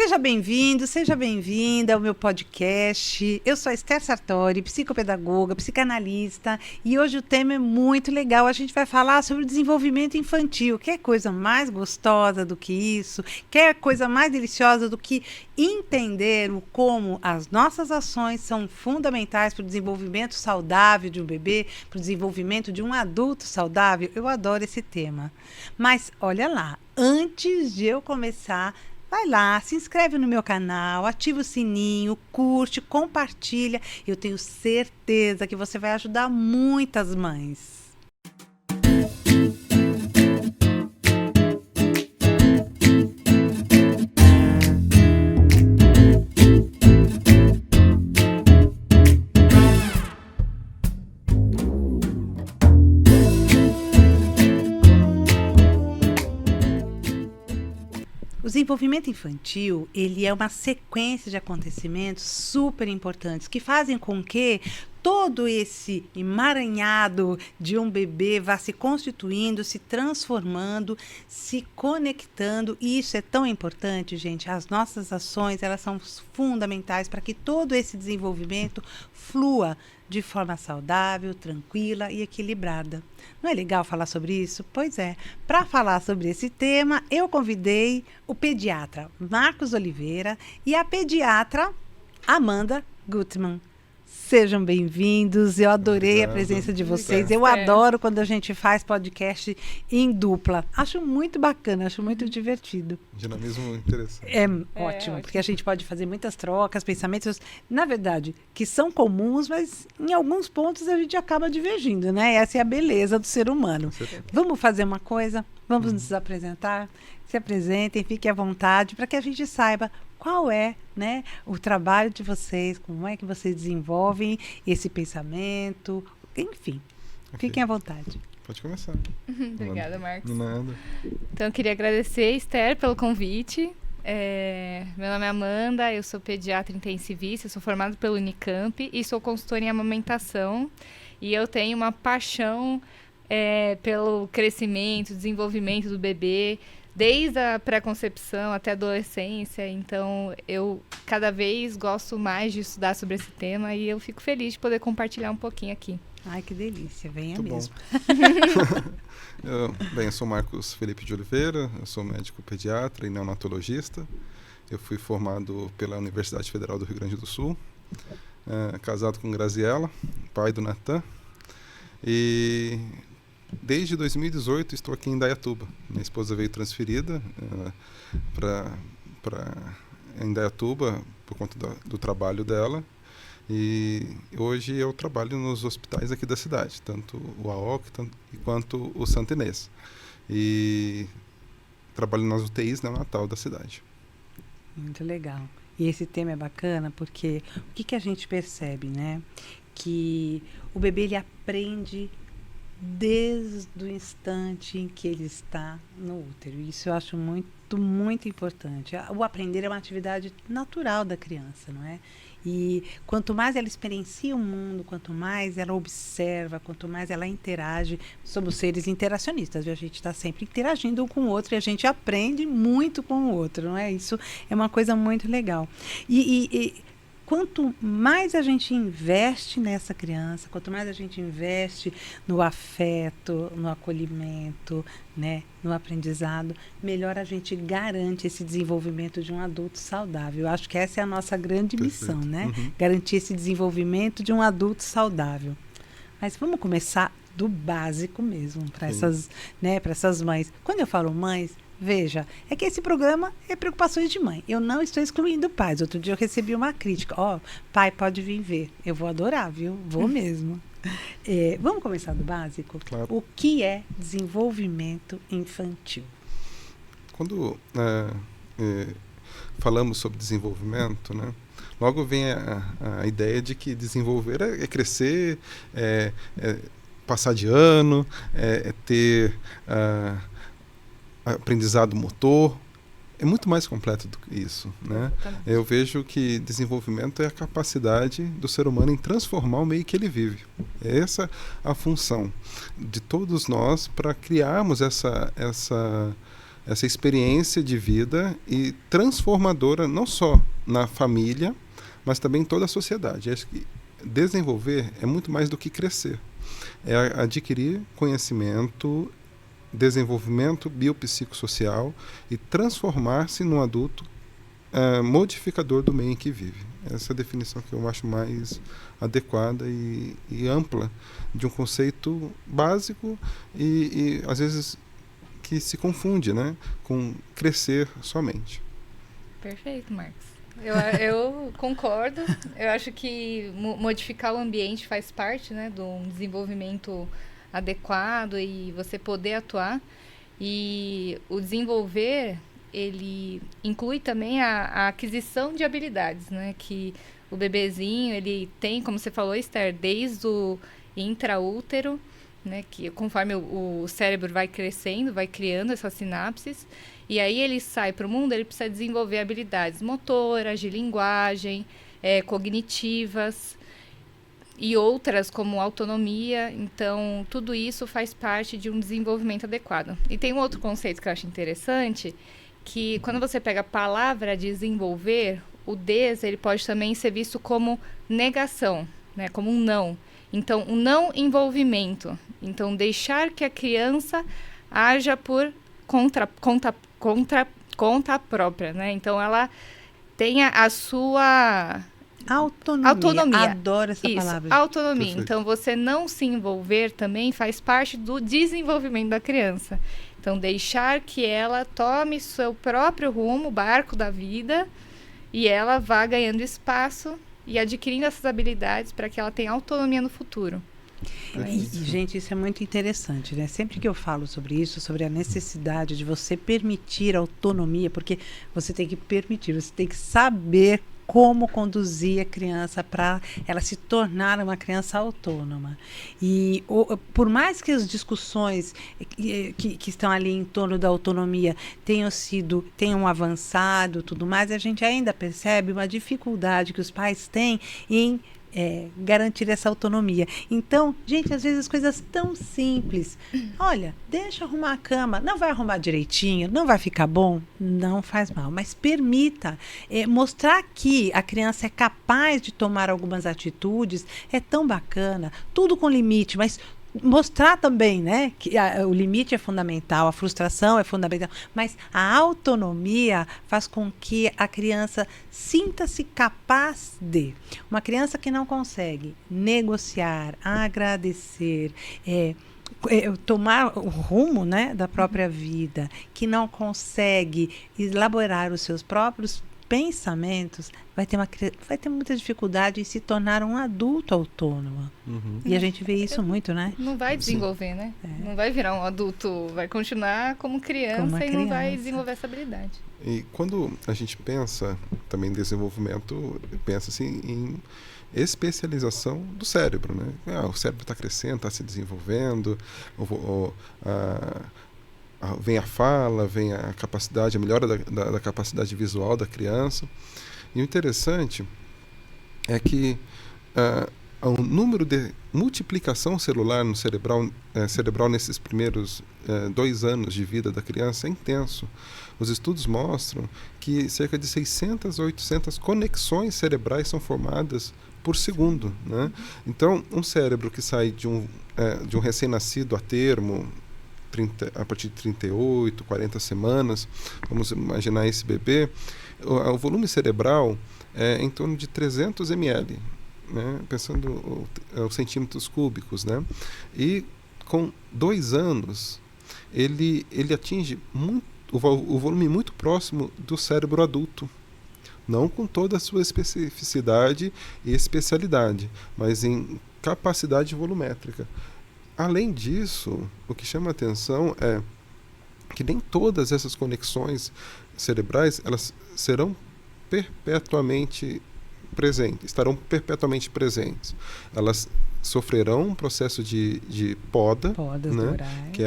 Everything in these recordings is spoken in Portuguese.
Seja bem-vindo, seja bem-vinda ao meu podcast. Eu sou a Esther Sartori, psicopedagoga, psicanalista, e hoje o tema é muito legal. A gente vai falar sobre o desenvolvimento infantil. Quer coisa mais gostosa do que isso? Quer coisa mais deliciosa do que entender como as nossas ações são fundamentais para o desenvolvimento saudável de um bebê, para o desenvolvimento de um adulto saudável? Eu adoro esse tema. Mas olha lá, antes de eu começar, vai lá, se inscreve no meu canal, ativa o sininho, curte, compartilha. Eu tenho certeza que você vai ajudar muitas mães. O desenvolvimento infantil, ele é uma sequência de acontecimentos super importantes que fazem com que todo esse emaranhado de um bebê vá se constituindo, se transformando, se conectando. E isso é tão importante, gente. As nossas ações, elas são fundamentais para que todo esse desenvolvimento flua de forma saudável, tranquila e equilibrada. Não é legal falar sobre isso? Pois é. Para falar sobre esse tema, eu convidei o pediatra Marcos Oliveira e a pediatra Amanda Gutmann. Sejam bem-vindos, eu adorei a presença de vocês, eu adoro quando a gente faz podcast em dupla, acho muito bacana, acho muito divertido. Dinamismo interessante. É ótimo, porque a gente pode fazer muitas trocas, pensamentos, na verdade, que são comuns, mas em alguns pontos a gente acaba divergindo, né? Essa é a beleza do ser humano. Vamos fazer uma coisa? Vamos nos apresentar? Se apresentem, fiquem à vontade, para que a gente saiba qual é, né, o trabalho de vocês, como é que vocês desenvolvem esse pensamento, enfim, fiquem à vontade. Pode começar. Obrigada, Marcos. De nada. Então, eu queria agradecer, Esther, pelo convite. Meu nome é Amanda, eu sou pediatra intensivista, eu sou formada pelo Unicamp e sou consultora em amamentação. E eu tenho uma paixão pelo crescimento, desenvolvimento do bebê, desde a pré-concepção até a adolescência. Então, eu cada vez gosto mais de estudar sobre esse tema e eu fico feliz de poder compartilhar um pouquinho aqui. Ai, que delícia, venha Muito mesmo. Eu sou Marcos Felipe de Oliveira, eu sou médico pediatra e neonatologista. Eu fui formado pela Universidade Federal do Rio Grande do Sul, casado com Graziella, pai do Natan. E desde 2018 estou aqui em Indaiatuba. Minha esposa veio transferida para Indaiatuba por conta do trabalho dela. E hoje eu trabalho nos hospitais aqui da cidade, tanto o AOC quanto o Santa Inês. E trabalho nas UTIs neonatal da cidade. Muito legal. E esse tema é bacana porque o que a gente percebe, né? Que o bebê, ele aprende desde o instante em que ele está no útero. Isso eu acho muito, muito importante. O aprender é uma atividade natural da criança, não é? E quanto mais ela experiencia o mundo, quanto mais ela observa, quanto mais ela interage, somos seres interacionistas, viu? A gente está sempre interagindo um com o outro e a gente aprende muito com o outro, não é? Isso é uma coisa muito legal. E quanto mais a gente investe nessa criança, quanto mais a gente investe no afeto, no acolhimento, né, no aprendizado, melhor a gente garante esse desenvolvimento de um adulto saudável. Eu acho que essa é a nossa grande missão, né? Garantir esse desenvolvimento de um adulto saudável. Mas vamos começar do básico mesmo, para essas mães. Quando eu falo mães, veja, é que esse programa é preocupações de mãe. Eu não estou excluindo pais. Outro dia eu recebi uma crítica. Pai pode vir ver. Eu vou adorar, viu? Vou mesmo. Vamos começar do básico? Claro. O que é desenvolvimento infantil? Quando falamos sobre desenvolvimento, né, logo vem a ideia de que desenvolver é crescer, passar de ano, ter aprendizado motor. É muito mais completo do que isso, né? Eu vejo que desenvolvimento é a capacidade do ser humano em transformar o meio que ele vive. É essa a função de todos nós para criarmos essa experiência de vida e transformadora não só na família, mas também em toda a sociedade. Acho que desenvolver é muito mais do que crescer. É adquirir conhecimento, desenvolvimento biopsicossocial e transformar-se num adulto modificador do meio em que vive. Essa é a definição que eu acho mais adequada e ampla de um conceito básico e às vezes que se confunde, né, com crescer somente. Perfeito, Marcos. Eu concordo. Eu acho que modificar o ambiente faz parte, né, de um desenvolvimento adequado e você poder atuar. E o desenvolver, ele inclui também a aquisição de habilidades, né, que o bebezinho, ele tem, como você falou, Esther, desde o intraútero, né, que conforme o cérebro vai crescendo, vai criando essas sinapses, e aí ele sai para o mundo, ele precisa desenvolver habilidades motoras, de linguagem, cognitivas e outras como autonomia. Então, tudo isso faz parte de um desenvolvimento adequado. E tem um outro conceito que eu acho interessante, que quando você pega a palavra desenvolver, o ele pode também ser visto como negação, né, como um não. Então, um não envolvimento. Então, deixar que a criança haja por conta própria, né? Então, ela tenha a sua autonomia. Adoro essa palavra. Autonomia. Perfeito. Então, você não se envolver também faz parte do desenvolvimento da criança. Então, deixar que ela tome seu próprio rumo, o barco da vida, e ela vá ganhando espaço e adquirindo essas habilidades para que ela tenha autonomia no futuro. Gente, isso é muito interessante, né? Sempre que eu falo sobre isso, sobre a necessidade de você permitir autonomia, porque você tem que permitir, você tem que saber como conduzir a criança para ela se tornar uma criança autônoma. E por mais que as discussões que estão ali em torno da autonomia tenham avançado, tudo mais, a gente ainda percebe uma dificuldade que os pais têm em garantir essa autonomia. Então, gente, às vezes coisas tão simples. Olha, deixa eu arrumar a cama. Não vai arrumar direitinho? Não vai ficar bom? Não faz mal. Mas permita. Mostrar que a criança é capaz de tomar algumas atitudes é tão bacana. Tudo com limite, mas mostrar também, né, que o limite é fundamental, a frustração é fundamental, mas a autonomia faz com que a criança sinta-se capaz de. Uma criança que não consegue negociar, agradecer, tomar o rumo, né, da própria vida, que não consegue elaborar os seus próprios pensamentos, vai ter muita dificuldade em se tornar um adulto autônomo. Uhum. E a gente vê isso muito, né? Não vai desenvolver, né? Não vai virar um adulto, vai continuar como criança e não vai desenvolver essa habilidade. E quando a gente pensa também em desenvolvimento, pensa assim em especialização do cérebro, né? O cérebro está crescendo, está se desenvolvendo, vem a fala, vem a capacidade, a melhora da capacidade visual da criança. E o interessante é que o número de multiplicação celular no cerebral nesses primeiros 2 anos de vida da criança é intenso. Os estudos mostram que cerca de 600 a 800 conexões cerebrais são formadas por segundo, né? Então, um cérebro que sai de um recém-nascido a termo, a partir de 38, 40 semanas, vamos imaginar esse bebê, o volume cerebral é em torno de 300 ml, né? Pensando os centímetros cúbicos, né? E com 2 anos, ele atinge o volume muito próximo do cérebro adulto. Não com toda a sua especificidade e especialidade, mas em capacidade volumétrica. Além disso, o que chama a atenção é que nem todas essas conexões cerebrais elas serão perpetuamente presentes, estarão perpetuamente presentes. Elas sofrerão um processo de podas, né? Que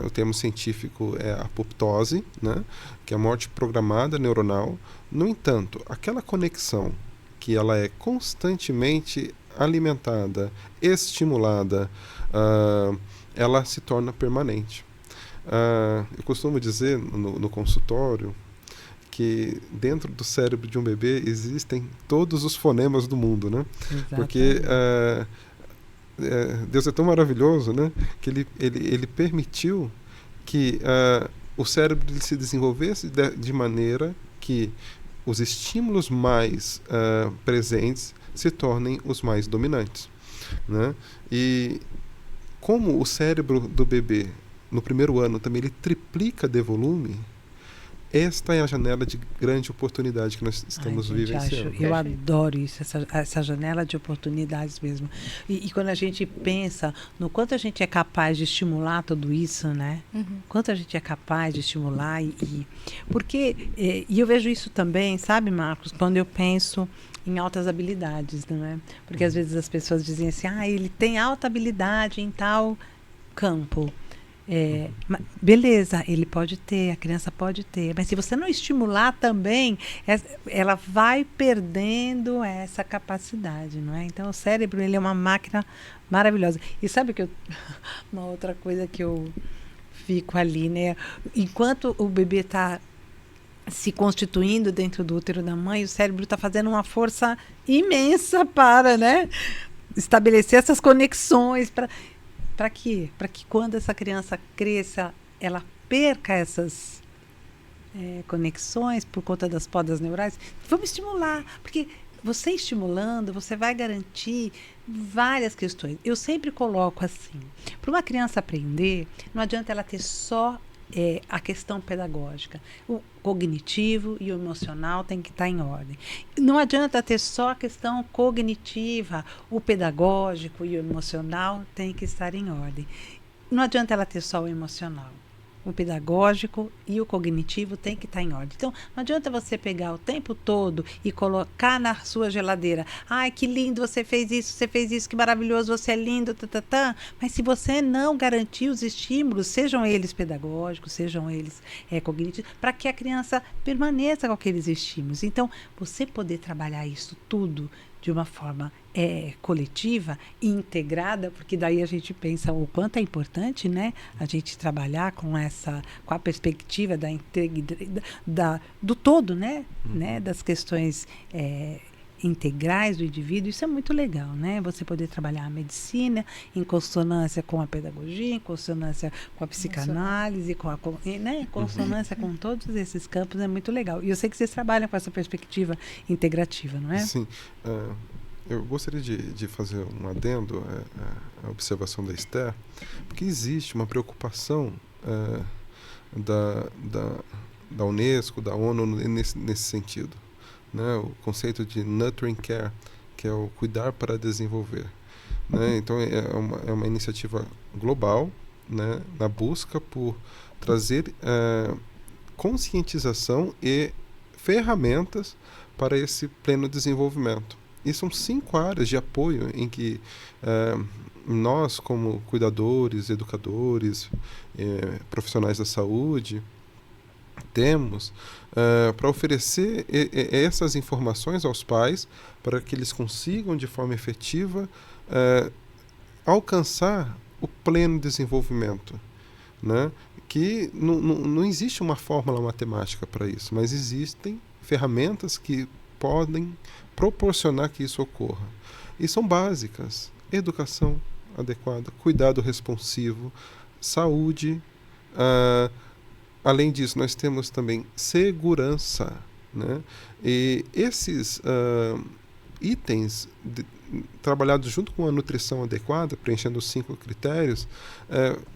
o termo científico é apoptose, né? Que é a morte programada neuronal. No entanto, aquela conexão que ela é constantemente alimentada, estimulada, ela se torna permanente. Eu costumo dizer no consultório que dentro do cérebro de um bebê existem todos os fonemas do mundo, né? Exatamente. Porque Deus é tão maravilhoso, né? Que ele permitiu que o cérebro se desenvolvesse de maneira que os estímulos mais presentes se tornem os mais dominantes, né? E como o cérebro do bebê no primeiro ano também ele triplica de volume, esta é a janela de grande oportunidade que nós estamos vivenciando. Eu adoro isso, essa janela de oportunidades mesmo. E quando a gente pensa no quanto a gente é capaz de estimular tudo isso, né? Quanto a gente é capaz de estimular porque eu vejo isso também, sabe, Marcos, quando eu penso em altas habilidades, não é? Porque às vezes as pessoas dizem assim, ele tem alta habilidade em tal campo. Beleza, ele pode ter, a criança pode ter, mas se você não estimular também, ela vai perdendo essa capacidade, não é? Então o cérebro, ele é uma máquina maravilhosa. E sabe que uma outra coisa que eu fico ali, né? Enquanto o bebê está se constituindo dentro do útero da mãe, o cérebro está fazendo uma força imensa para, né, estabelecer essas conexões para quê? Para que quando essa criança cresça, ela perca essas conexões por conta das podas neurais. Vamos estimular, porque você estimulando, você vai garantir várias questões. Eu sempre coloco assim, para uma criança aprender, não adianta ela ter só a questão pedagógica. O cognitivo e o emocional tem que estar em ordem. Não adianta ter só a questão cognitiva, o pedagógico e o emocional tem que estar em ordem. Não adianta ela ter só o emocional. O pedagógico e o cognitivo tem que estar em ordem. Então, não adianta você pegar o tempo todo e colocar na sua geladeira. Ai, que lindo, você fez isso, que maravilhoso, você é lindo, Mas se você não garantir os estímulos, sejam eles pedagógicos, sejam eles cognitivos, para que a criança permaneça com aqueles estímulos. Então, você poder trabalhar isso tudo de uma forma coletiva e integrada, porque daí a gente pensa o quanto é importante, né, a gente trabalhar com a perspectiva do todo, né, das questões integrais do indivíduo. Isso é muito legal, né? Você poder trabalhar a medicina em consonância com a pedagogia, em consonância com a psicanálise, em consonância com todos esses campos, é muito legal. E eu sei que vocês trabalham com essa perspectiva integrativa, não é? Sim. Eu gostaria de fazer um adendo à observação da Esther, porque existe uma preocupação da Unesco, da ONU nesse sentido, né? O conceito de nurturing care, que é o cuidar para desenvolver, né? Então é uma iniciativa global, né, na busca por trazer conscientização e ferramentas para esse pleno desenvolvimento. E são 5 áreas de apoio em que nós, como cuidadores, educadores, profissionais da saúde, temos para oferecer essas informações aos pais para que eles consigam, de forma efetiva, alcançar o pleno desenvolvimento, né? Que não existe uma fórmula matemática para isso, mas existem ferramentas que podem proporcionar que isso ocorra. E são básicas: educação adequada, cuidado responsivo, saúde. Além disso, nós temos também segurança, né? E esses itens trabalhados junto com a nutrição adequada, preenchendo os 5 critérios,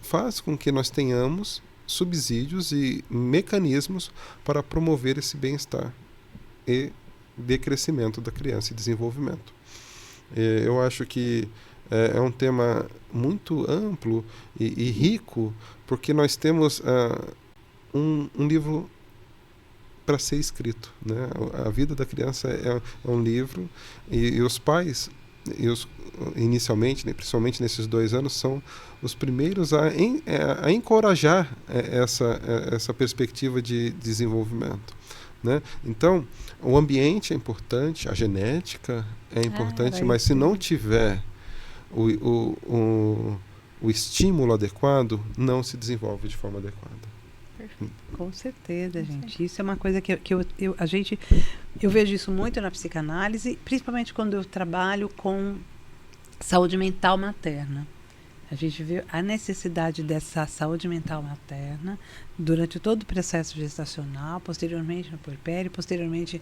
faz com que nós tenhamos subsídios e mecanismos para promover esse bem-estar e de crescimento da criança e desenvolvimento. Eu acho que é um tema muito amplo e rico, porque nós temos um livro para ser escrito, né? A vida da criança é um livro, e os pais, inicialmente, né, principalmente nesses 2 anos, são os primeiros a encorajar essa perspectiva de desenvolvimento, né? Então, o ambiente é importante, a genética é importante, mas se não tiver o o estímulo adequado, não se desenvolve de forma adequada. Com certeza, gente. Isso é uma coisa que eu vejo isso muito na psicanálise, principalmente quando eu trabalho com saúde mental materna. A gente vê a necessidade dessa saúde mental materna durante todo o processo gestacional, posteriormente no puerpério, posteriormente,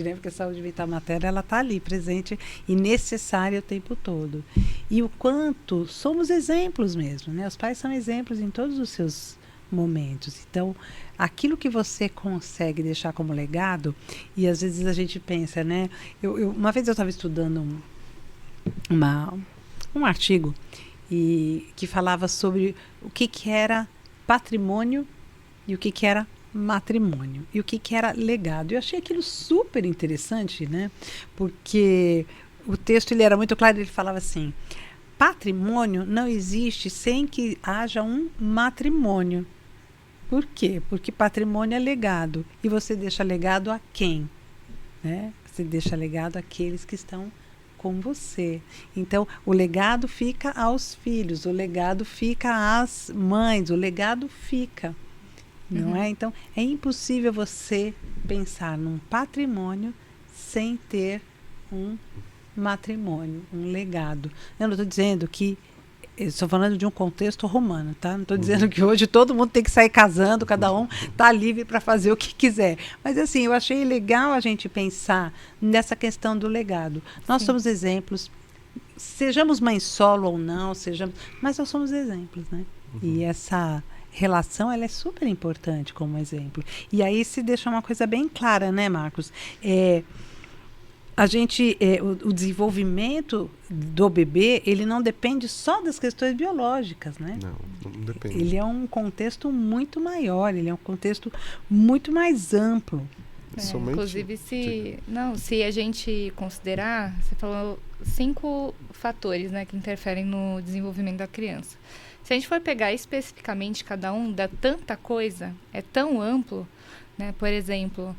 né? Porque a saúde mental materna, ela está ali, presente e necessária o tempo todo. E o quanto somos exemplos mesmo, né? Os pais são exemplos em todos os seus momentos. Então, aquilo que você consegue deixar como legado, e às vezes a gente pensa, né? Uma vez eu estava estudando um artigo que falava sobre o que era patrimônio e o que era matrimônio e o que era legado. Eu achei aquilo super interessante, né? Porque o texto ele era muito claro, ele falava assim: patrimônio não existe sem que haja um matrimônio. Por quê? Porque patrimônio é legado. E você deixa legado a quem? Né? Você deixa legado àqueles que estão com você. Então, o legado fica aos filhos, o legado fica às mães, o legado fica. Não é? Então, é impossível você pensar num patrimônio sem ter um matrimônio, um legado. Eu não estou dizendo que eu estou falando de um contexto romano, tá? Não estou dizendo que hoje todo mundo tem que sair casando, cada um está livre para fazer o que quiser. Mas assim, eu achei legal a gente pensar nessa questão do legado. Nós somos exemplos, sejamos mãe solo ou não, mas nós somos exemplos, né? E essa relação, ela é super importante como exemplo. E aí se deixa uma coisa bem clara, né, Marcos? O desenvolvimento do bebê, ele não depende só das questões biológicas, né? Não depende. Ele é um contexto muito maior, ele é um contexto muito mais amplo. Inclusive, se a gente considerar, você falou 5 fatores, né, que interferem no desenvolvimento da criança. Se a gente for pegar especificamente cada um, dá tanta coisa, é tão amplo, né? Por exemplo,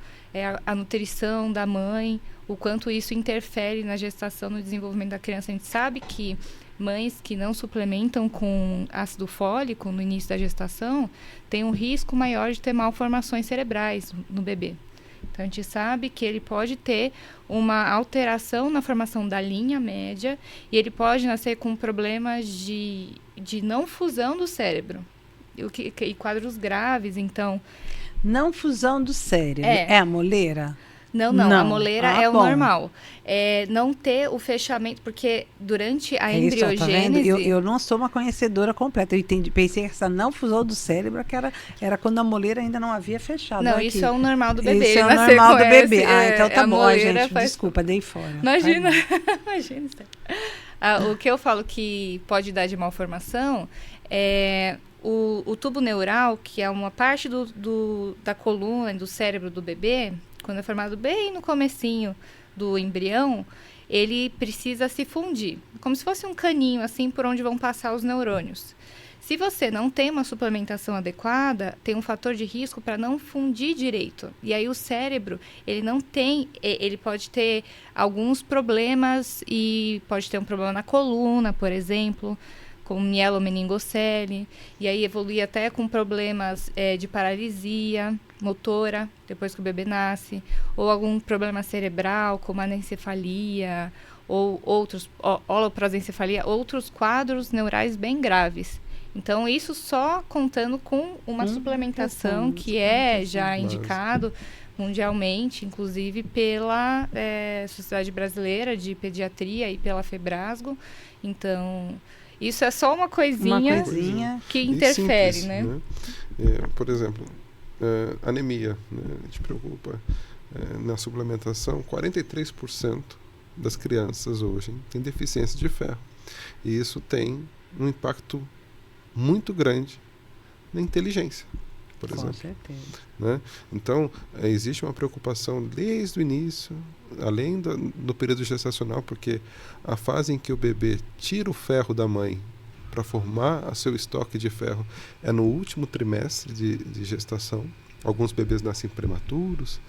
a nutrição da mãe, o quanto isso interfere na gestação, no desenvolvimento da criança. A gente sabe que mães que não suplementam com ácido fólico no início da gestação têm um risco maior de ter malformações cerebrais no bebê. Então, a gente sabe que ele pode ter uma alteração na formação da linha média e ele pode nascer com problemas de não fusão do cérebro e quadros graves, então... Não fusão do cérebro. É a moleira? Não. A moleira é o normal. Não ter o fechamento, porque durante a embriogênese... Tá, eu não sou uma conhecedora completa. Eu pensei que essa não fusão do cérebro que era quando a moleira ainda não havia fechado. Não, isso é o normal do bebê. Isso é o normal do bebê. Então tá bom, gente. Desculpa, dei fora. Imagina. Imagina. O que eu falo que pode dar de malformação é... O tubo neural, que é uma parte da coluna e do cérebro do bebê, quando é formado bem no comecinho do embrião, ele precisa se fundir, como se fosse um caninho, assim, por onde vão passar os neurônios. Se você não tem uma suplementação adequada, tem um fator de risco para não fundir direito. E aí o cérebro, ele pode ter alguns problemas e pode ter um problema na coluna, por exemplo, como mielomeningocele, e aí evolui até com problemas de paralisia motora, depois que o bebê nasce, ou algum problema cerebral, como anencefalia, ou holoprosencefalia, outros quadros neurais bem graves. Então, isso só contando com uma suplementação que é já indicado mundialmente, inclusive pela Sociedade Brasileira de Pediatria e pela Febrasgo. Então... Isso é só uma coisinha que interfere, simples, né? Por exemplo, anemia, né? A gente preocupa na suplementação. 43% das crianças hoje têm deficiência de ferro. E isso tem um impacto muito grande na inteligência, por exemplo. Com certeza. Né? Então, existe uma preocupação desde o início, além do período gestacional, porque a fase em que o bebê tira o ferro da mãe para formar seu estoque de ferro é no último trimestre de gestação. Alguns bebês nascem prematuros,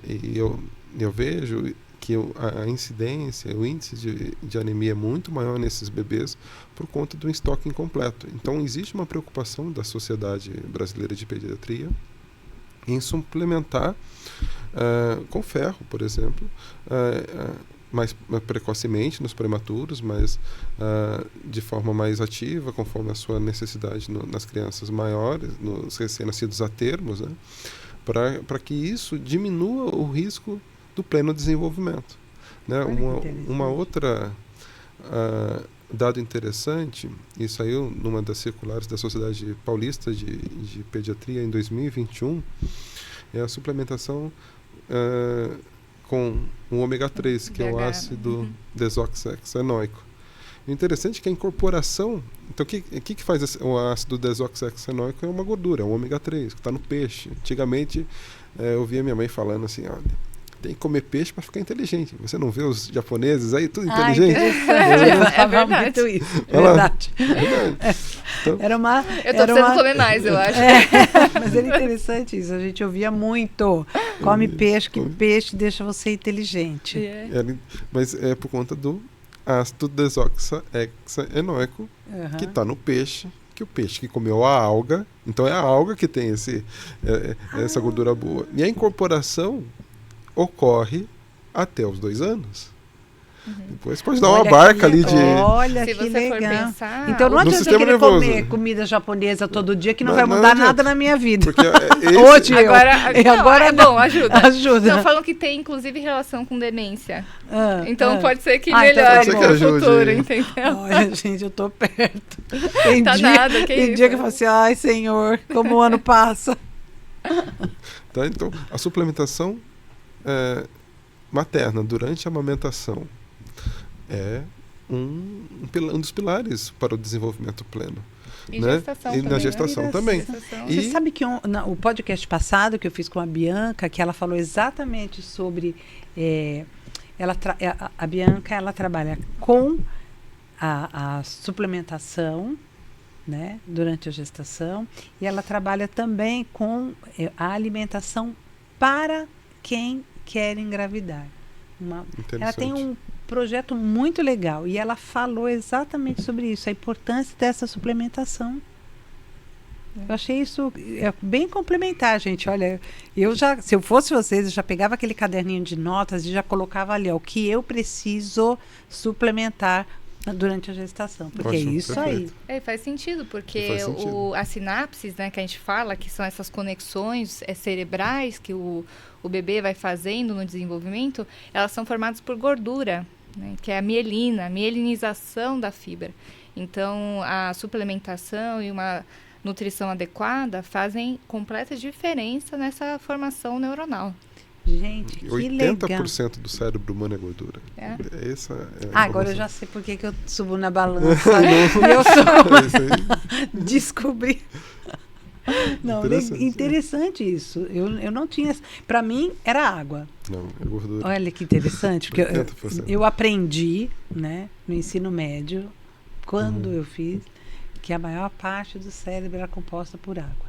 e eu vejo que a incidência, o índice de anemia é muito maior nesses bebês por conta do estoque incompleto. Então, existe uma preocupação da Sociedade Brasileira de Pediatria em suplementar com ferro, por exemplo, mais precocemente nos prematuros, mas de forma mais ativa, conforme a sua necessidade nas crianças maiores, nos recém-nascidos a termos, né? Para que isso diminua o risco do pleno desenvolvimento. Né? Uma outra dado interessante, e saiu numa das circulares da Sociedade Paulista de Pediatria em 2021, é a suplementação com o ômega 3, que é o ácido desoxihexaenoico. O interessante é que a incorporação... Então, o que faz o ácido desoxihexaenoico? É uma gordura, é o ômega 3, que está no peixe. Antigamente, eu via minha mãe falando assim, olha, tem que comer peixe para ficar inteligente. Você não vê os japoneses aí, tudo inteligente? É verdade. Isso. Verdade. Então, eu tô precisando comer mais, eu acho. Mas era interessante isso, a gente ouvia muito. Come peixe, que peixe deixa você inteligente. Mas é por conta do ácido desoxihexaenoico que está no peixe, que o peixe que comeu a alga, então é a alga que tem essa gordura boa. E a incorporação ocorre até os 2 anos. Depois pode dar uma barca ali de... Olha, se que você legal. for pensar... Então não adianta eu querer comer comida japonesa todo dia, que não vai mudar nada na minha vida. Porque Hoje agora é bom, ajuda. Ajuda. Não, falam que tem, inclusive, relação com demência. Então pode ser que melhore então no futuro, entendeu? Olha, gente, eu tô perto. Tem tá dia, nada, que tem isso? dia que eu falo assim, ai, Senhor, como o ano passa. Tá, então, a suplementação materna durante a amamentação é um dos pilares para o desenvolvimento pleno. E né? gestação e também, na gestação também. Você sabe que o podcast passado que eu fiz com a Bianca, que ela falou exatamente sobre... a Bianca, ela trabalha com a suplementação, né, durante a gestação, e ela trabalha também com a alimentação para quem quer engravidar. Ela tem um projeto muito legal e ela falou exatamente sobre isso, a importância dessa suplementação. Eu achei isso bem complementar, gente. Olha, se eu fosse vocês, eu já pegava aquele caderninho de notas e já colocava ali, ó, o que eu preciso suplementar durante a gestação, porque Ótimo, é isso perfeito. aí. Faz sentido, porque as sinapses, né, que a gente fala, que são essas conexões cerebrais que o bebê vai fazendo no desenvolvimento, elas são formadas por gordura, né, que é a mielina, a mielinização da fibra. Então, a suplementação e uma nutrição adequada fazem completa diferença nessa formação neuronal. Gente, que 80% legal. 80% do cérebro humano é gordura. Agora eu já sei por que eu subo na balança. E eu sou... Descobri. Não, interessante isso. Eu não tinha... Para mim, era água. Não, é gordura. Olha que interessante. Porque eu aprendi, né, no ensino médio, quando eu fiz, que a maior parte do cérebro era composta por água.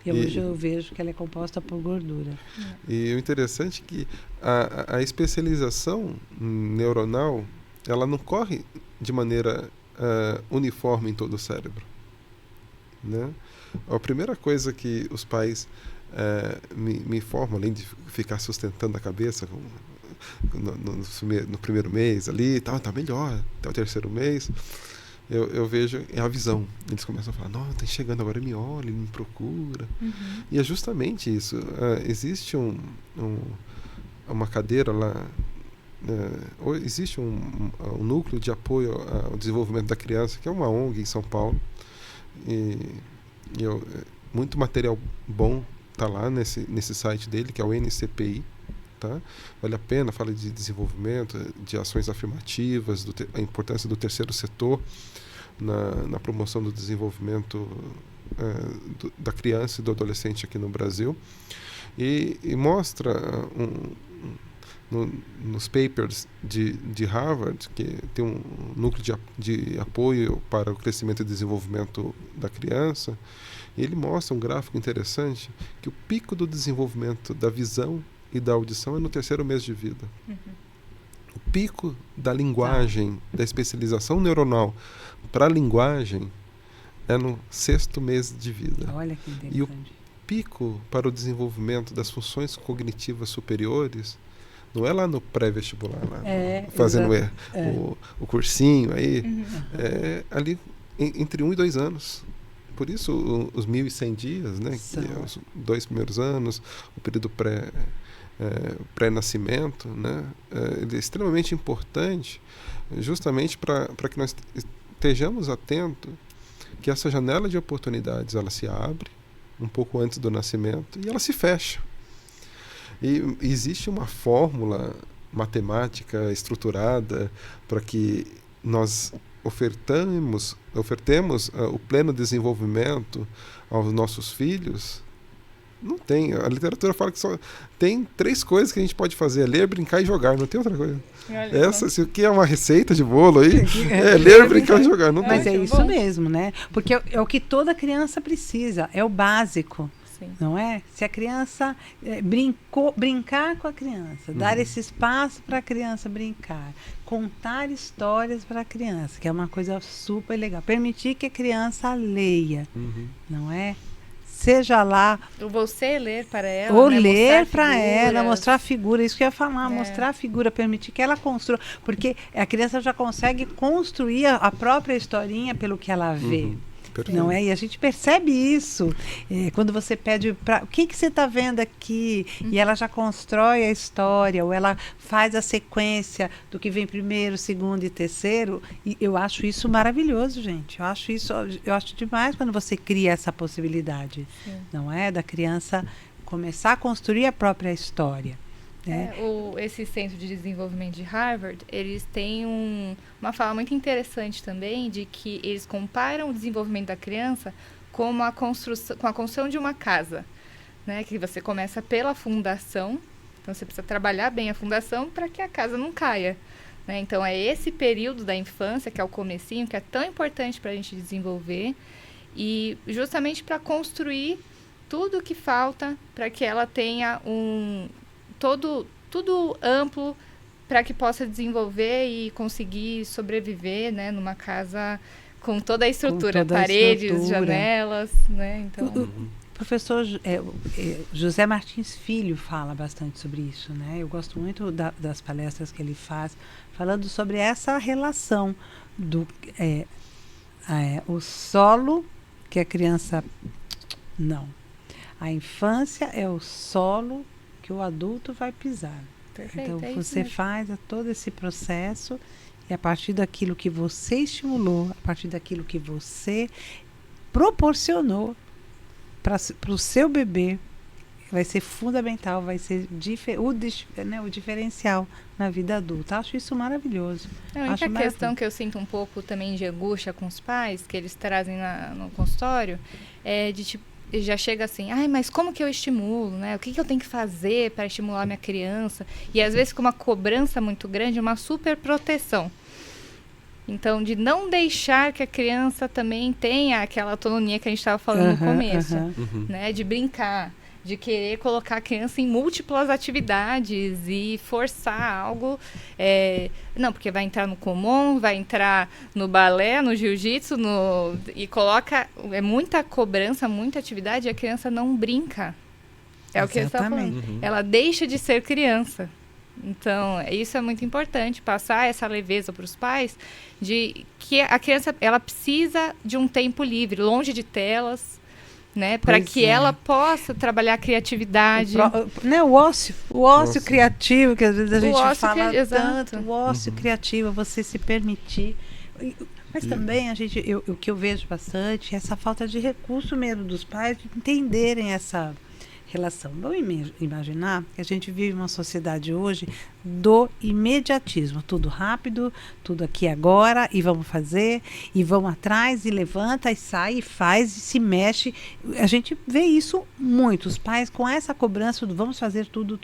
Hoje eu vejo que ela é composta por gordura. E o interessante é que a especialização neuronal, ela não corre de maneira uniforme em todo o cérebro. Né? A primeira coisa que os pais me informam, além de ficar sustentando a cabeça no primeiro mês ali, tá melhor, até o 3º mês, eu vejo a visão. Eles começam a falar, não, tá chegando agora, ele me olha, ele me procura. E é justamente isso. Existe uma cadeira lá, existe um núcleo de apoio ao desenvolvimento da criança, que é uma ONG em São Paulo. Muito material bom está lá nesse site dele, que é o NCPI. Tá? Vale a pena, fala de desenvolvimento, de ações afirmativas, a importância do terceiro setor na promoção do desenvolvimento da criança e do adolescente aqui no Brasil. E mostra nos papers de Harvard, que tem um núcleo de apoio para o crescimento e desenvolvimento da criança, e ele mostra um gráfico interessante que o pico do desenvolvimento da visão e da audição é no 3º mês de vida. O pico da linguagem, da especialização neuronal para a linguagem é no 6º mês de vida. Olha que interessante. E o pico para o desenvolvimento das funções cognitivas superiores não é lá no pré-vestibular, lá fazendo o cursinho aí, é ali entre 1 e 2 anos. Por isso os 1.100 dias, né, que é os 2 primeiros anos, o período pré-nascimento, né, ele é extremamente importante justamente para que nós estejamos atentos que essa janela de oportunidades ela se abre um pouco antes do nascimento e ela se fecha. E existe uma fórmula matemática estruturada para que nós ofertemos o pleno desenvolvimento aos nossos filhos. Não tem. A literatura fala que só tem 3 coisas que a gente pode fazer: ler, brincar e jogar. Não tem outra coisa. Se o que é uma receita de bolo aí, é ler, brincar e jogar. Não Mas tem. é isso mesmo, né? Porque é o que toda criança precisa, é o básico. Sim. Não é? Se a criança brincar com a criança, dar esse espaço para a criança brincar, contar histórias para a criança, que é uma coisa super legal. Permitir que a criança leia, não é? Seja lá... Você ler para ela, ou né? ler para ela, mostrar a figura, isso que eu ia falar, mostrar a figura, permitir que ela construa, porque a criança já consegue construir a própria historinha pelo que ela vê. Não é? E a gente percebe isso quando você pede o que você está vendo aqui, e ela já constrói a história, ou ela faz a sequência do que vem primeiro, segundo e terceiro. E eu acho isso maravilhoso, gente. Eu acho demais quando você cria essa possibilidade, não é? Da criança começar a construir a própria história. Esse Centro de Desenvolvimento de Harvard, eles têm uma fala muito interessante também, de que eles comparam o desenvolvimento da criança com a construção de uma casa, né? Que você começa pela fundação, então você precisa trabalhar bem a fundação para que a casa não caia, né? Então é esse período da infância, que é o comecinho, que é tão importante para a gente desenvolver, e justamente para construir tudo o que falta para que ela tenha tudo amplo para que possa desenvolver e conseguir sobreviver, né, numa casa com toda a estrutura, paredes, janelas, né? Então, o professor José Martins Filho fala bastante sobre isso, né? Eu gosto muito das palestras que ele faz, falando sobre essa relação do o solo que a criança... Não. A infância é o solo que o adulto vai pisar. Perfeito, então você faz todo esse processo, e a partir daquilo que você estimulou, a partir daquilo que você proporcionou para o seu bebê, vai ser fundamental, vai ser o diferencial na vida adulta. Acho isso maravilhoso. A única questão que eu sinto um pouco também de angústia com os pais, que eles trazem no consultório, é de tipo, já chega assim, mas como que eu estimulo, né? O que eu tenho que fazer para estimular minha criança? E às vezes com uma cobrança muito grande, uma super proteção. Então, de não deixar que a criança também tenha aquela autonomia que a gente estava falando no começo, né? De brincar, de querer colocar a criança em múltiplas atividades e forçar algo. Não, porque vai entrar no Kumon, vai entrar no balé, no jiu-jitsu, e coloca muita cobrança, muita atividade, e a criança não brinca. É o que ele está falando. Ela deixa de ser criança. Então, isso é muito importante, passar essa leveza para os pais, de que a criança ela precisa de um tempo livre, longe de telas, né, para que ela possa trabalhar a criatividade. O ócio criativo, que às vezes a gente fala tanto, o ócio criativo, você se permitir. Mas também o que eu vejo bastante é essa falta de recurso mesmo dos pais de entenderem essa relação. Vamos imaginar que a gente vive uma sociedade hoje do imediatismo, tudo rápido, tudo aqui agora, e vamos fazer, e vamos atrás, e levanta, e sai, e faz, e se mexe. A gente vê isso muito, os pais com essa cobrança do vamos fazer tudo,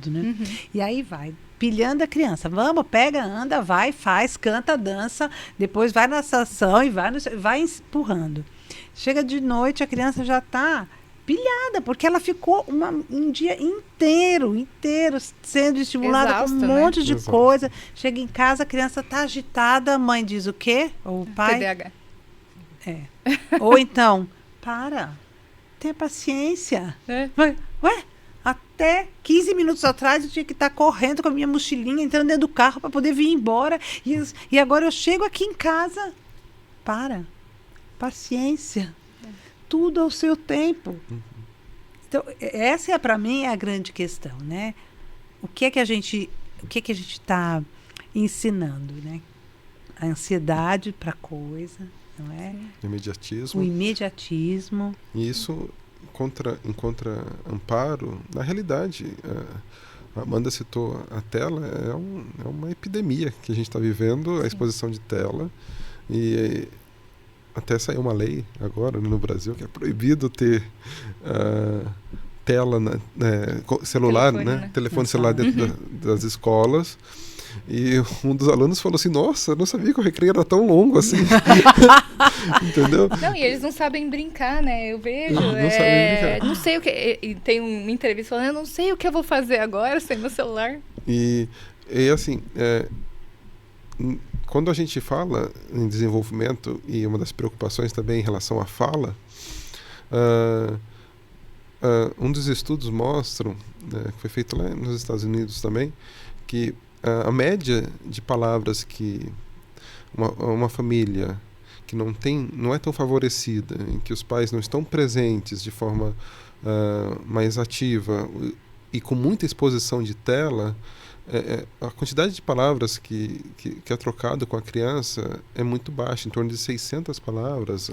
né? E aí vai pilhando a criança, vamos, pega, anda, vai, faz, canta, dança, depois vai na estação e vai empurrando. Chega de noite, a criança já está pilhada, porque ela ficou um dia inteiro sendo estimulada Exausta, com um né? monte de Exausta. coisa. Chega em casa, a criança tá agitada, a mãe diz o quê? Ou o pai? TDAH. Ou então, tenha paciência. É. Ué, até 15 minutos atrás eu tinha que estar correndo com a minha mochilinha, entrando dentro do carro para poder vir embora. E agora eu chego aqui em casa. Paciência. Tudo ao seu tempo. Então, essa para mim é a grande questão, né? O que é que a gente está ensinando, né? A ansiedade para coisa, não é? Imediatismo. O imediatismo. E isso encontra amparo na realidade. A Amanda citou a tela, é uma epidemia que a gente está vivendo, a exposição de tela. E até saiu uma lei agora no Brasil que é proibido ter tela, celular, Telefone, né? telefone celular dentro das escolas. E um dos alunos falou assim, nossa, eu não sabia que o recreio era tão longo assim. Entendeu? Não, e eles não sabem brincar, né? Eu vejo. Não sabem brincar. Não sei o que. E tem uma entrevista falando, eu não sei o que eu vou fazer agora sem meu celular. E assim, quando a gente fala em desenvolvimento, e uma das preocupações também em relação à fala, um dos estudos mostram, que foi feito lá nos Estados Unidos também, que a média de palavras que uma família que não é tão favorecida, em que os pais não estão presentes de forma mais ativa e com muita exposição de tela, a quantidade de palavras que é trocado com a criança é muito baixa, em torno de 600 palavras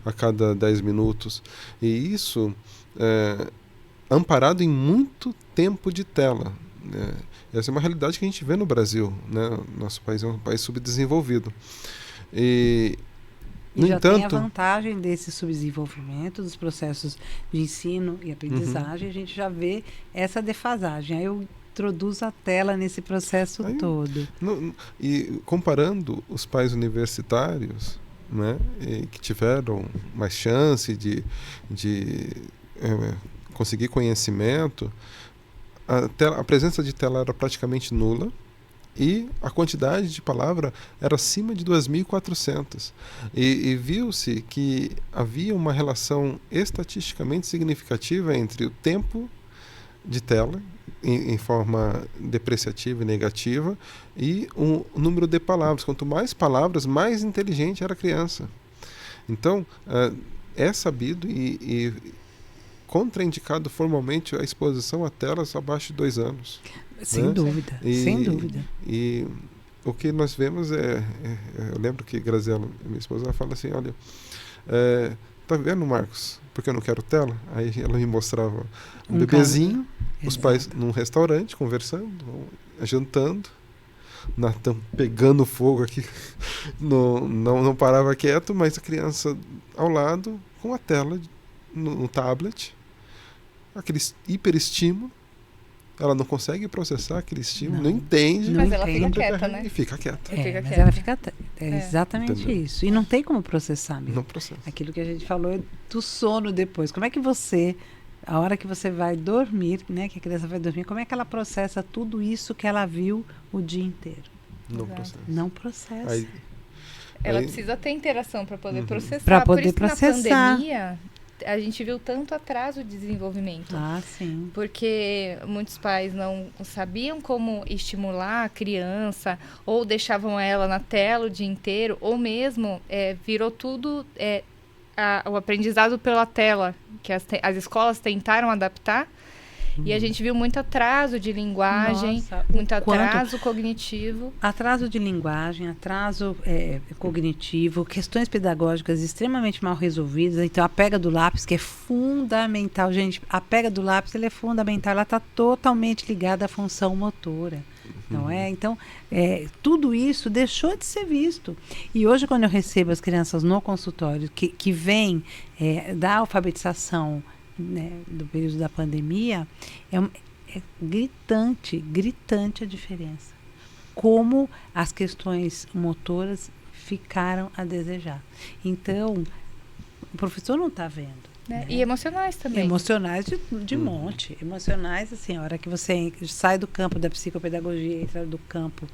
a cada 10 minutos. E isso amparado em muito tempo de tela. Essa é uma realidade que a gente vê no Brasil, né? Nosso país é um país subdesenvolvido. E no já tem a entanto, vantagem desse subdesenvolvimento dos processos de ensino e aprendizagem, a gente já vê essa defasagem. Aí eu introduzo a tela nesse processo todo. E comparando os pais universitários, né, que tiveram mais chance de conseguir conhecimento, a presença de tela era praticamente nula e a quantidade de palavra era acima de 2.400. E viu-se que havia uma relação estatisticamente significativa entre o tempo de tela, em forma depreciativa e negativa, e o número de palavras. Quanto mais palavras, mais inteligente era a criança. Então, é sabido e contraindicado formalmente a exposição a telas abaixo de 2 anos. Sem dúvida, sem dúvida. E o que nós vemos eu lembro que Graziela, minha esposa, ela fala assim, olha, tá vendo, Marcos, porque eu não quero tela? Aí ela me mostrava um bebezinho, os pais num restaurante, conversando, jantando, Natan pegando fogo aqui, não parava quieto, mas a criança ao lado, com a tela no tablet, aquele hiperestímulo, ela não consegue processar aquele estímulo, não entende. Mas ela fica quieta, né? E fica quieta. Mas ela fica exatamente Entendeu? isso. E não tem como processar mesmo. Não processa. Aquilo que a gente falou do sono depois. Como é que a hora que você vai dormir, né, que a criança vai dormir, como é que ela processa tudo isso que ela viu o dia inteiro? Não Exato. processa. Não processa. Ela precisa ter interação para poder processar. Pra Por poder isso processar. que na pandemia a gente viu tanto atraso de desenvolvimento. Ah, sim. Porque muitos pais não sabiam como estimular a criança, ou deixavam ela na tela o dia inteiro, ou mesmo virou tudo o aprendizado pela tela, que as escolas tentaram adaptar. E a gente viu muito atraso de linguagem, Nossa, muito atraso cognitivo. Atraso de linguagem, atraso cognitivo, questões pedagógicas extremamente mal resolvidas. Então, a pega do lápis, que é fundamental. Gente, a pega do lápis ela é fundamental. Ela está totalmente ligada à função motora. Não é? Então, tudo isso deixou de ser visto. E hoje, quando eu recebo as crianças no consultório, que vêm da alfabetização, né, do período da pandemia, é gritante a diferença. Como as questões motoras ficaram a desejar. Então, o professor não está vendo. né? E emocionais também. Emocionais de monte. Emocionais, assim, a hora que você sai do campo da psicopedagogia, entra do campo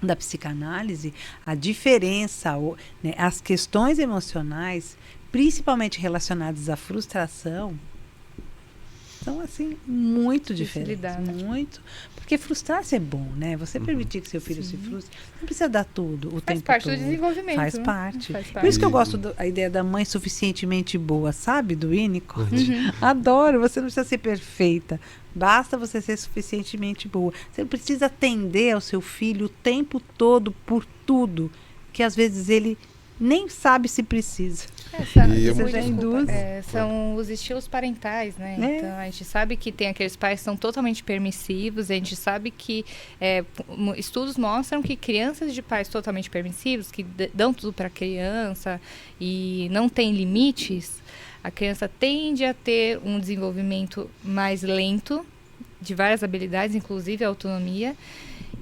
da psicanálise, a diferença, né, as questões emocionais, principalmente relacionadas à frustração, são, assim, muito diferentes. Muito. Porque frustrar-se é bom, né? Você permitir que seu filho se frustre, não precisa dar tudo o tempo todo. Faz parte do desenvolvimento. Faz né? parte. Faz parte. Por isso que eu gosto da ideia da mãe suficientemente boa, sabe? Do Winnicott. Adoro. Você não precisa ser perfeita. Basta você ser suficientemente boa. Você não precisa atender ao seu filho o tempo todo por tudo, que às vezes ele nem sabe se precisa. São os estilos parentais, né? Então, a gente sabe que tem aqueles pais que são totalmente permissivos, a gente sabe que estudos mostram que crianças de pais totalmente permissivos, que dão tudo para a criança e não tem limites, a criança tende a ter um desenvolvimento mais lento, de várias habilidades, inclusive a autonomia,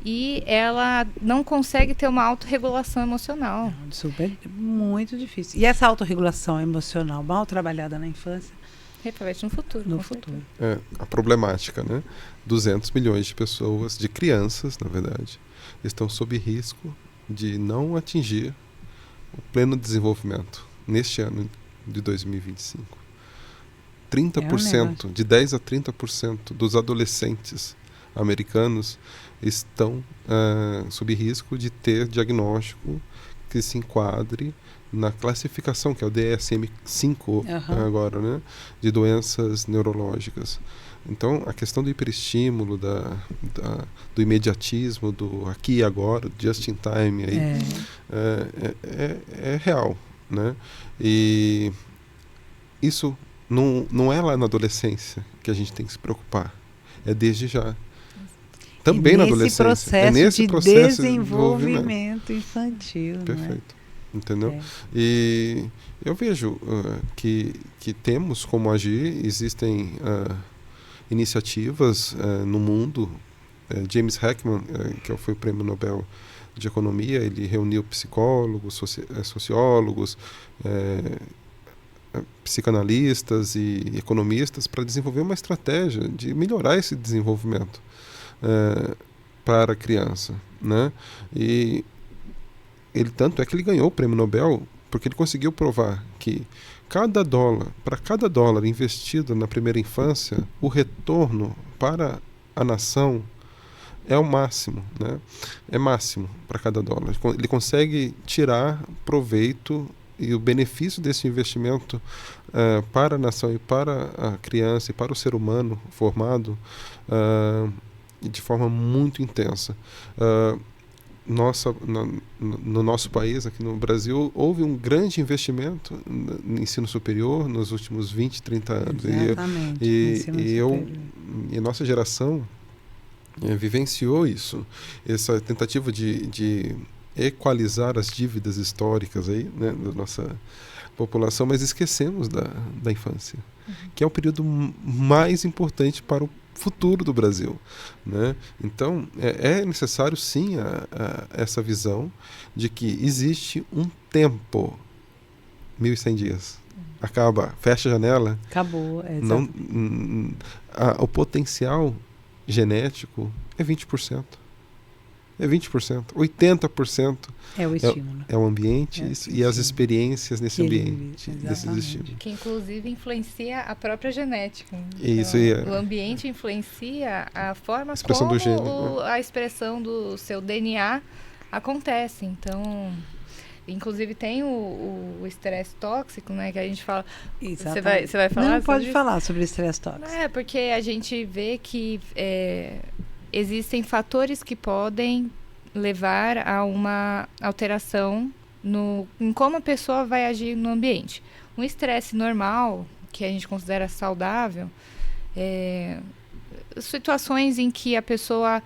e ela não consegue ter uma autorregulação emocional. Super, muito difícil. E essa autorregulação emocional mal trabalhada na infância reflete no futuro. No futuro. A problemática, né? 200 milhões de pessoas, de crianças, na verdade, estão sob risco de não atingir o pleno desenvolvimento neste ano de 2025. 30%, de 10 a 30% dos adolescentes americanos estão sob risco de ter diagnóstico que se enquadre na classificação, que é o DSM-5 agora, né, de doenças neurológicas. Então, a questão do hiperestímulo, do imediatismo, do aqui e agora, do just in time, aí, é real, né? E isso não é lá na adolescência que a gente tem que se preocupar, é desde já. Também na adolescência. É nesse processo de desenvolvimento infantil. Perfeito. Entendeu? E eu vejo que temos como agir, existem iniciativas no mundo. James Heckman, que foi o Prêmio Nobel de Economia, ele reuniu psicólogos, sociólogos, psicanalistas e economistas para desenvolver uma estratégia de melhorar esse desenvolvimento para a criança, né? E tanto é que ele ganhou o Prêmio Nobel porque ele conseguiu provar que para cada dólar investido na primeira infância, o retorno para a nação é o máximo, né? É máximo para cada dólar. Ele consegue tirar proveito e o benefício desse investimento para a nação e para a criança e para o ser humano formado de forma muito intensa. No nosso país, aqui no Brasil, houve um grande investimento no ensino superior nos últimos 20, 30 anos. Exatamente. E a nossa geração vivenciou isso, essa tentativa de equalizar as dívidas históricas aí, né, da nossa população, mas esquecemos da infância, que é o período mais importante para o futuro do Brasil, né? Então é necessário sim essa visão de que existe um tempo, 1.100 dias, acaba, fecha a janela, acabou, não, o potencial genético é 20%. É 20%. 80% é o estímulo. É o ambiente e as experiências nesse ambiente, desses estímulos. Que inclusive influencia a própria genética. Isso, então, o ambiente influencia a forma como a expressão do seu DNA acontece. Então, inclusive tem o estresse tóxico, né, que a gente fala. Você vai falar? Não, pode falar sobre o estresse tóxico. Porque a gente vê que existem fatores que podem levar a uma alteração em como a pessoa vai agir no ambiente. Um estresse normal, que a gente considera saudável, situações em que a pessoa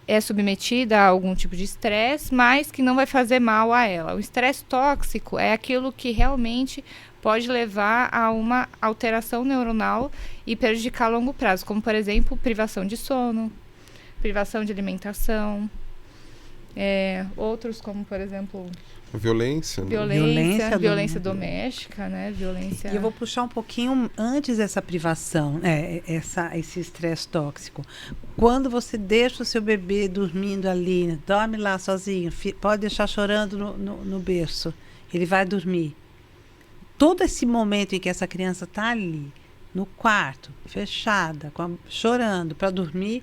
é submetida a algum tipo de estresse, mas que não vai fazer mal a ela. O estresse tóxico é aquilo que realmente pode levar a uma alteração neuronal e prejudicar a longo prazo, como, por exemplo, privação de sono, privação de alimentação, Outros como, por exemplo, Violência, né? violência doméstica, né? Violência... E eu vou puxar um pouquinho antes dessa privação, esse estresse tóxico. Quando você deixa o seu bebê dormindo ali, dorme lá sozinho, pode deixar chorando no berço, ele vai dormir. Todo esse momento em que essa criança está ali, no quarto, fechada, chorando para dormir,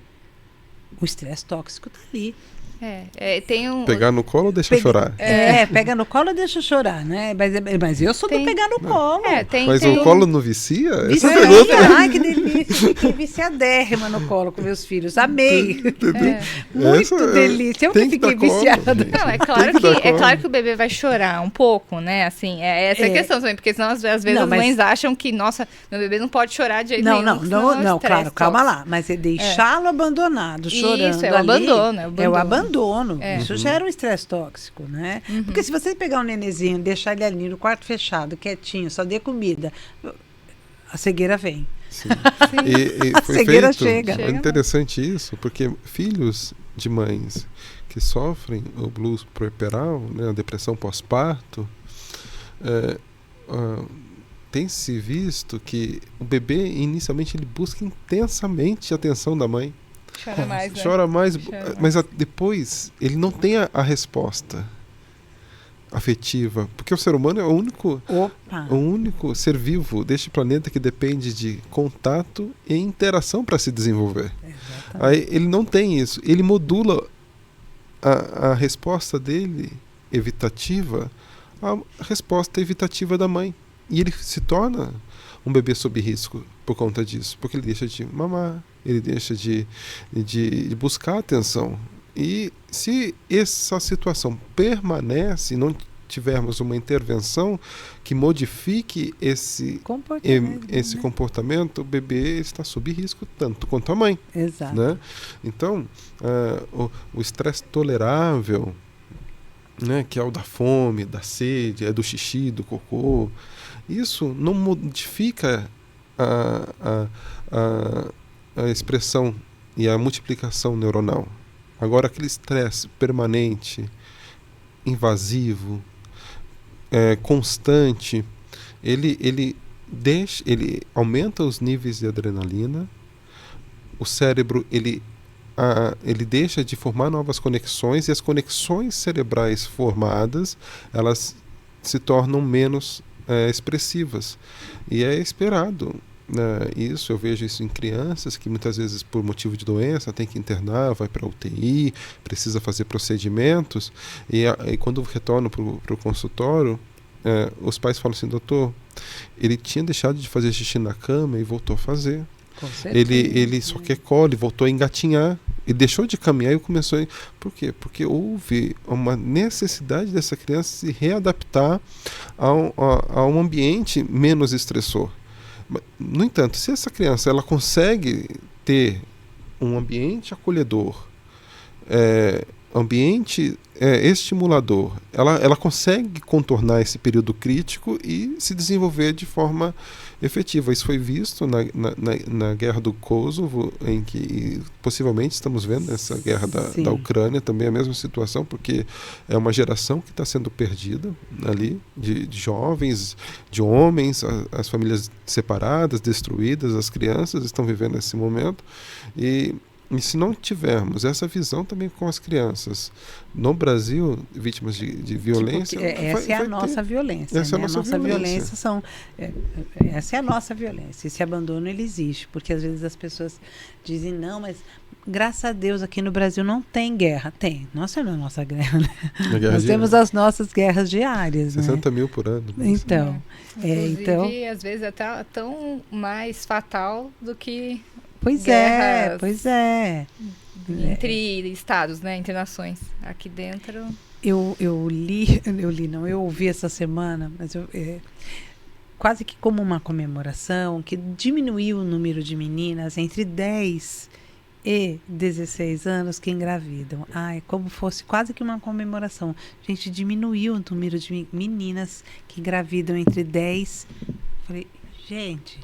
o estresse tóxico está ali. Tem um... Pegar no colo ou deixa chorar? Pega no colo e deixa chorar, né? Mas eu sou do pegar no colo. Mas o colo não vicia? Essa Vicia. pergunta... Ai, que delícia. Fiquei viciadérrima no colo com meus filhos. Amei. Muito delícia. Eu que fiquei viciada. Não, é claro que o bebê vai chorar um pouco, né? Assim, essa é a questão também. Porque senão, às vezes, as mães acham que, nossa, meu bebê não pode chorar de jeito nenhum. Não, claro, calma lá. Mas é deixá-lo abandonado, chorando. Isso, é o abandono. É o abandono. Isso gera um estresse tóxico, né? Porque se você pegar um nenezinho, deixar ele ali no quarto fechado, quietinho, só dê comida, a cegueira vem. Sim. E a foi cegueira feito, chega. É interessante isso, porque filhos de mães que sofrem o blues puerperal, né, a depressão pós-parto, tem-se visto que o bebê, inicialmente, ele busca intensamente a atenção da mãe. Chora mais, né? Chora mais, mas depois ele não tem a resposta afetiva, porque o ser humano é o único ser vivo deste planeta que depende de contato e interação para se desenvolver. Aí ele não tem isso, ele modula a resposta dele evitativa à resposta evitativa da mãe, e ele se torna um bebê sob risco por conta disso, porque ele deixa de mamar, ele deixa de buscar atenção. E se essa situação permanece, não tivermos uma intervenção que modifique esse comportamento, o bebê está sob risco tanto quanto a mãe. Exato. Né? Então, o estresse tolerável, né, que é o da fome, da sede, é do xixi, do cocô, isso não modifica a expressão e a multiplicação neuronal. Agora, aquele estresse permanente, invasivo, constante, ele aumenta os níveis de adrenalina, o cérebro ele deixa de formar novas conexões, e as conexões cerebrais formadas, elas se tornam menos expressivas. E é esperado. Isso, eu vejo isso em crianças que muitas vezes por motivo de doença tem que internar, vai para UTI, precisa fazer procedimentos, e quando retorno para o consultório, os pais falam assim: doutor, ele tinha deixado de fazer xixi na cama e voltou a fazer. Ele só quer colo, ele voltou a engatinhar e deixou de caminhar e começou a... Por quê? Porque houve uma necessidade dessa criança se readaptar a um ambiente menos estressor. No entanto, se essa criança ela consegue ter um ambiente acolhedor, ambiente estimulador, ela consegue contornar esse período crítico e se desenvolver de forma efetiva. Isso foi visto na guerra do Kosovo, em que possivelmente estamos vendo essa guerra da Ucrânia também a mesma situação, porque é uma geração que está sendo perdida ali, de jovens, de homens, as famílias separadas, destruídas, as crianças estão vivendo esse momento. E se não tivermos essa visão também com as crianças no Brasil, vítimas de violência... Essa é a nossa violência. Essa é a nossa violência. Essa é a nossa violência. Esse abandono, ele existe. Porque às vezes as pessoas dizem, não, mas graças a Deus aqui no Brasil não tem guerra. Tem. Nossa, não é a nossa guerra, né? Nós temos as nossas guerras diárias. 60 mil por ano. Então. Inclusive, às vezes é tão mais fatal do que... Pois é. Entre estados, né? Entre nações. Aqui dentro... Eu ouvi essa semana, mas quase que como uma comemoração, que diminuiu o número de meninas entre 10 e 16 anos que engravidam. Como fosse quase que uma comemoração. Gente, diminuiu o número de meninas que engravidam entre 10... Falei, gente...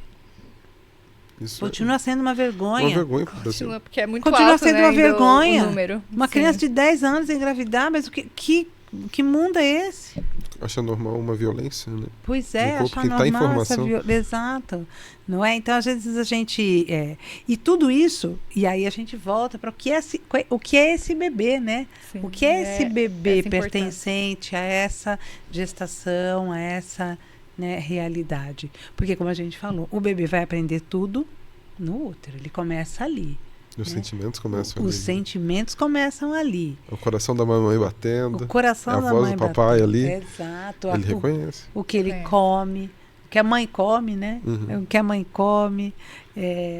Isso Continua sendo uma é vergonha. uma vergonha pro Brasil. Continua, porque é muito Continua alto, sendo né, uma ainda vergonha. o número. Uma Sim. criança de 10 anos engravidar, mas que mundo é esse? Acha normal uma violência, né? Pois é, No corpo achar que tá em normal essa formação. Exato. Não é? Então, às vezes, a gente... E tudo isso, e aí a gente volta para o que é esse bebê, né? Sim. O que é esse bebê essa importância. pertencente a essa gestação, a essa, né, realidade? Porque, como a gente falou, o bebê vai aprender tudo no útero. Ele começa ali. Os né? sentimentos começam Os ali. sentimentos começam ali. O coração da mamãe batendo. O coração a da voz mãe do papai batendo. ali. Exato. Ele reconhece. O que ele É. come, o que a mãe come, né? Uhum. O que a mãe come,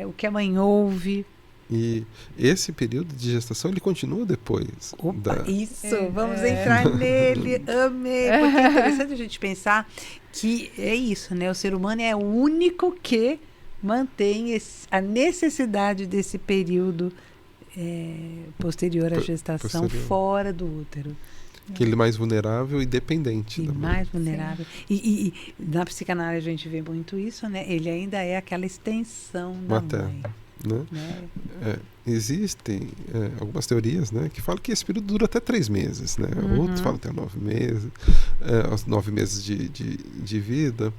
o que a mãe ouve. E esse período de gestação, ele continua depois. Opa, isso, É. vamos entrar nele. Amei. Porque é interessante a gente pensar que é isso, né? O ser humano é o único que mantém a necessidade desse período posterior à gestação posterior. fora do útero. Aquele mais vulnerável e dependente. E da mãe. mais vulnerável. E na psicanálise a gente vê muito isso, né? Ele ainda é aquela extensão da Materno. mãe. Né? Né? Existem algumas teorias, né, que falam que esse período dura até 3 meses, né? Uhum. Outros falam até 9 meses, os 9 meses de vida,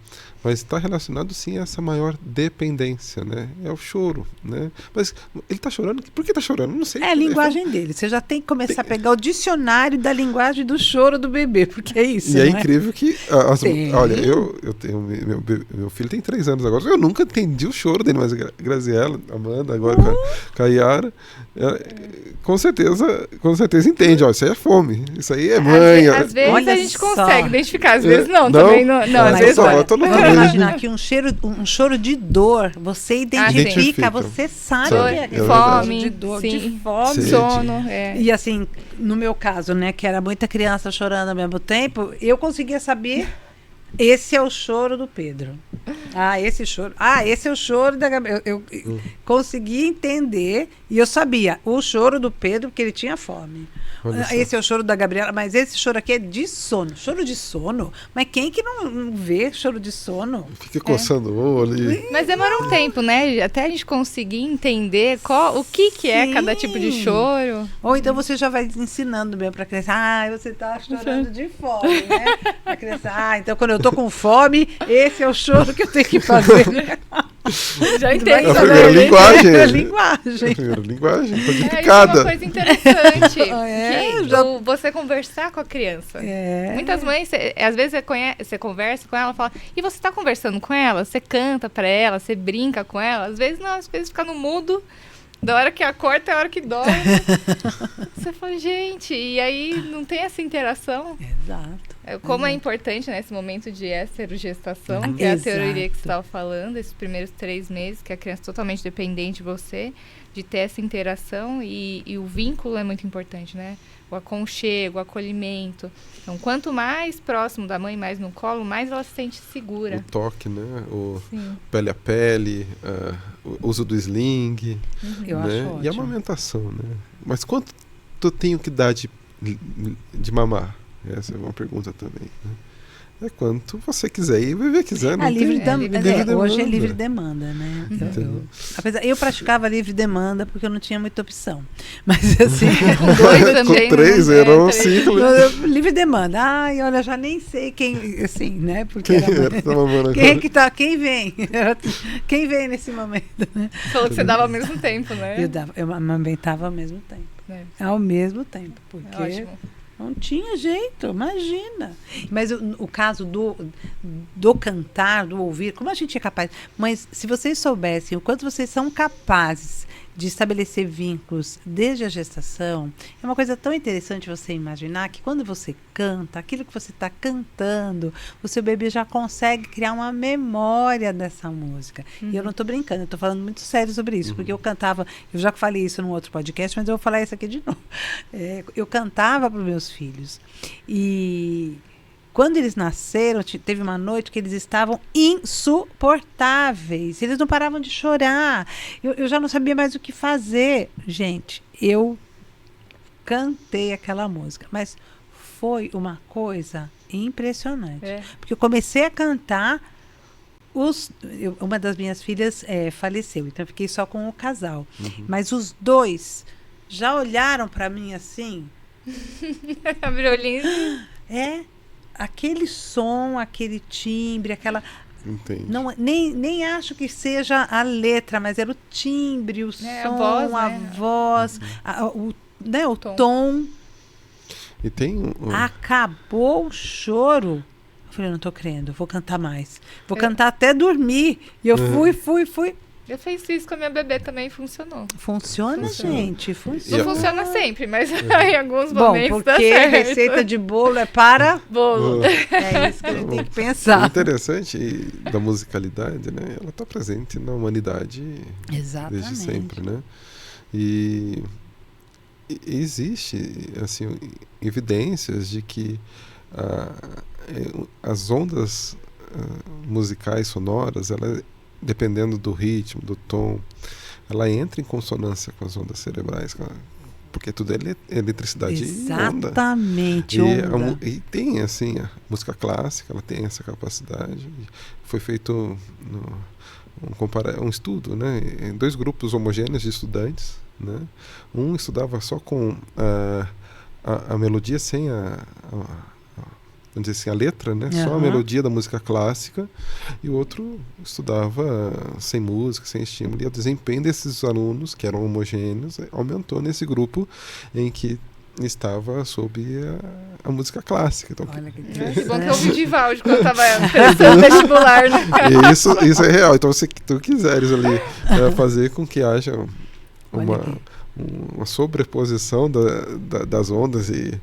mas está relacionado sim a essa maior dependência, né? É o choro, né? Mas ele está chorando, por que está chorando? Não sei. É a linguagem dele. Você já tem que começar a pegar o dicionário da linguagem do choro do bebê, porque é isso. E é não incrível que Tem. olha, eu tenho meu filho tem 3 anos agora, eu nunca entendi o choro dele, mas Graziella, Amanda, agora com a Yara, com certeza entende, ó, isso aí é fome, isso aí é mãe. Às vezes Olha a gente só. consegue identificar, às vezes não, Não? também não. Não, às Mas vezes olha, olha, tô vamos lutando. imaginar que um choro de dor, você identifica, Identifica. você sabe Sabe, que é é verdade. fome, de dor, sim. de fome. Sim. sono, E assim, no meu caso, né, que era muita criança chorando ao mesmo tempo, eu conseguia saber, esse é o choro do Pedro. Esse é o choro da Gabriela. Eu conseguia entender e eu sabia o choro do Pedro, porque ele tinha fome. Olha só. Esse é o choro da Gabriela, mas esse choro aqui é de sono. Choro de sono? Mas quem que não vê choro de sono? Fica coçando o olho. Mas demora um tempo, né? Até a gente conseguir entender o que é cada tipo de Sim. choro. Ou então você já vai ensinando mesmo para criança. Você tá chorando de fome, né? A criança, então quando eu tô com fome, esse é o choro que eu tenho que fazer. Já É entendo. a primeira linguagem. É a linguagem. A primeira linguagem, Isso é uma codificada. coisa interessante. É, que já- você conversar com a criança. É. Muitas mães, às vezes você conversa com ela e fala, e você tá conversando com ela? Você canta pra ela, você brinca com ela? Às vezes não, às vezes fica no mudo, da hora que acorda até a hora que dorme. Você fala, gente, e aí não tem essa interação? Exato. Como é importante nesse momento de esterogestação, Uhum. que é a Exato. teoria que você estava falando, esses primeiros 3 meses, que a criança é totalmente dependente de você, de ter essa interação e o vínculo é muito importante, né? O aconchego, o acolhimento. Então, quanto mais próximo da mãe, mais no colo, mais ela se sente segura. O toque, né? O Sim. pele a pele, o uso do sling, Eu né? acho E a ótimo. amamentação, né? Mas quanto eu tenho que dar de mamar? Essa é uma pergunta também, né? É quanto você quiser e o bebê quiser, não tem Livre livre hoje é demanda. livre demanda, né? Entendeu? Eu praticava livre demanda porque eu não tinha muita opção. Mas assim, Com 2 também. Com 3 não- era um 3. ciclo. livre demanda. Olha, já nem sei quem, assim, né? Porque Quem era? Tá mamando quem é agora? que tá, quem vem? Quem vem nesse momento, né? Falou que você dava ao mesmo tempo, né? Eu amamentava ao mesmo tempo. É, Ao mesmo tempo, porque ótimo. não tinha jeito, imagina. Mas o caso do cantar, do ouvir, como a gente é capaz. Mas se vocês soubessem o quanto vocês são capazes de estabelecer vínculos desde a gestação, é uma coisa tão interessante você imaginar que quando você canta, aquilo que você está cantando, o seu bebê já consegue criar uma memória dessa música. E eu não estou brincando, eu estou falando muito sério sobre isso, porque eu cantava, eu já falei isso num outro podcast, mas eu vou falar isso aqui de novo. Eu cantava para os meus filhos. E quando eles nasceram, teve uma noite que eles estavam insuportáveis. Eles não paravam de chorar. Eu já não sabia mais o que fazer. Gente, eu cantei aquela música, mas foi uma coisa impressionante. É. Porque eu comecei a cantar, Uma das minhas filhas faleceu, então eu fiquei só com o casal. Uhum. Mas os dois já olharam para mim assim. Abriu o olhinho. Aquele som, aquele timbre, aquela. Entendi. Não, nem acho que seja a letra, mas era o timbre, o som, a voz, o tom. E tem Acabou o choro. Eu falei, não tô crendo, vou cantar mais. Vou cantar até dormir. E eu fui. Eu fiz isso com a minha bebê também, funcionou. Funciona, gente. Não funciona sempre, mas em alguns momentos dá porque certo. receita de bolo é para bolo. É isso que a gente tem que pensar. O interessante da musicalidade, né? Ela está presente na humanidade desde sempre, né? E existe, assim, evidências de que as ondas musicais sonoras, dependendo do ritmo, do tom, ela entra em consonância com as ondas cerebrais, porque tudo é eletricidade Exatamente, e onda. onda. E tem, assim, a música clássica, ela tem essa capacidade. Foi feito um estudo, né, em 2 grupos homogêneos de estudantes, né? Um estudava só com a melodia sem vamos dizer assim, a letra, né? Só a melodia da música clássica, e o outro estudava sem música, sem estímulo, e o desempenho desses alunos, que eram homogêneos, aumentou nesse grupo em que estava sob a música clássica. Então, olha que bom que eu ouvi Vivaldi quando eu estava pensando vestibular, né? Isso é real. Então, se tu quiseres ali fazer com que haja uma sobreposição das ondas e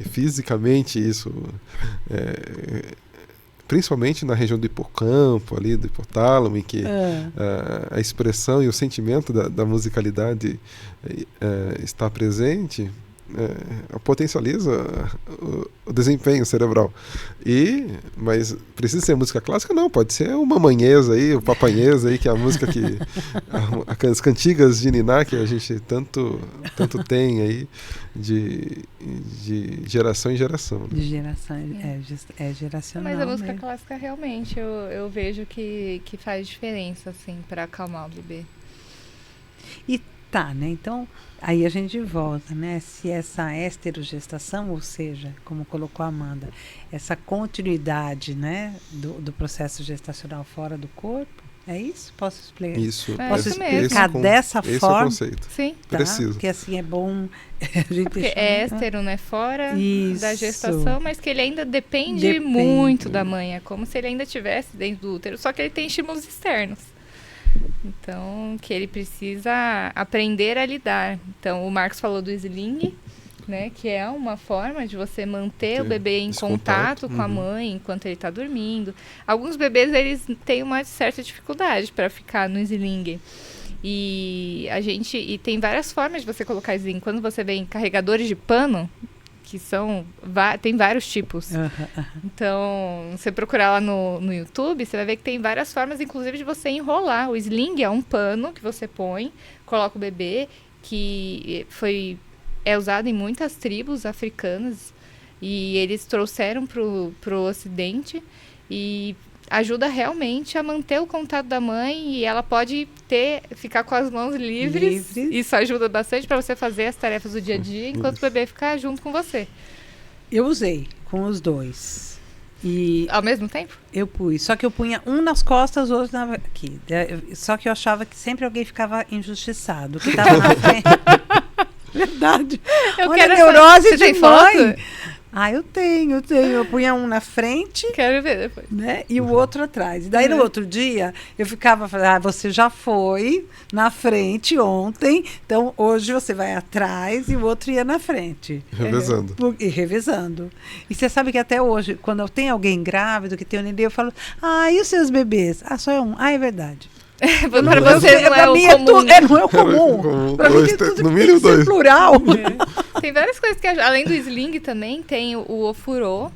fisicamente isso, principalmente na região do hipocampo, ali do hipotálamo, em que a expressão e o sentimento da musicalidade está presente, potencializa o desempenho cerebral. Mas precisa ser música clássica? Não, pode ser o mamanhês aí, o papanhês aí, que é a música que as cantigas de niná que a gente tanto tem aí de geração em geração, né? De geração, é geracional. Mas a música mesmo. clássica realmente eu vejo que faz diferença, assim, para acalmar o bebê. E tá, né? Então, aí a gente volta, né? Se essa esterogestação, ou seja, como colocou a Amanda, essa continuidade, né, do processo gestacional fora do corpo, é isso? Posso explicar? Isso. Posso isso explicar dessa esse forma? É o conceito. Sim. Tá? Preciso. Porque assim é bom a gente Porque deixar, é éstero, né? Fora Isso. da gestação, mas que ele ainda depende muito da mãe. É como se ele ainda estivesse dentro do útero, só que ele tem estímulos externos. Então, que ele precisa aprender a lidar. Então, o Marcos falou do sling, né? Que é uma forma de você manter o bebê em contato com a mãe enquanto ele está dormindo. Alguns bebês, eles têm uma certa dificuldade para ficar no sling. E tem várias formas de você colocar sling. Quando você vê em carregadores de pano, que tem vários tipos. Então, você procurar lá no YouTube, você vai ver que tem várias formas, inclusive, de você enrolar. O sling é um pano que você põe, coloca o bebê, que é usado em muitas tribos africanas, e eles trouxeram pro Ocidente, e ajuda realmente a manter o contato da mãe, e ela pode ficar com as mãos livres. Isso ajuda bastante para você fazer as tarefas do dia a dia, enquanto o bebê ficar junto com você. Eu usei com os dois. E ao mesmo tempo? Eu pus. Só que eu punha um nas costas, outro aqui. Só que eu achava que sempre alguém ficava injustiçado. Que tava na frente. Verdade. Olha a neurose de mãe. Eu tenho. Eu punha um na frente. Quero ver depois. Né? E o outro atrás. E daí no outro dia, eu ficava falando, você já foi na frente ontem, então hoje você vai atrás e o outro ia na frente. Revezando. Revezando. E você sabe que até hoje, quando eu tenho alguém grávido, que tem um neném, eu falo, e os seus bebês? Só é um. É verdade. Para você não é o comum. Não é o comum. Para mim é tudo no mínimo dois. Plural. Tem várias coisas que, além do sling, também tem o ofurô.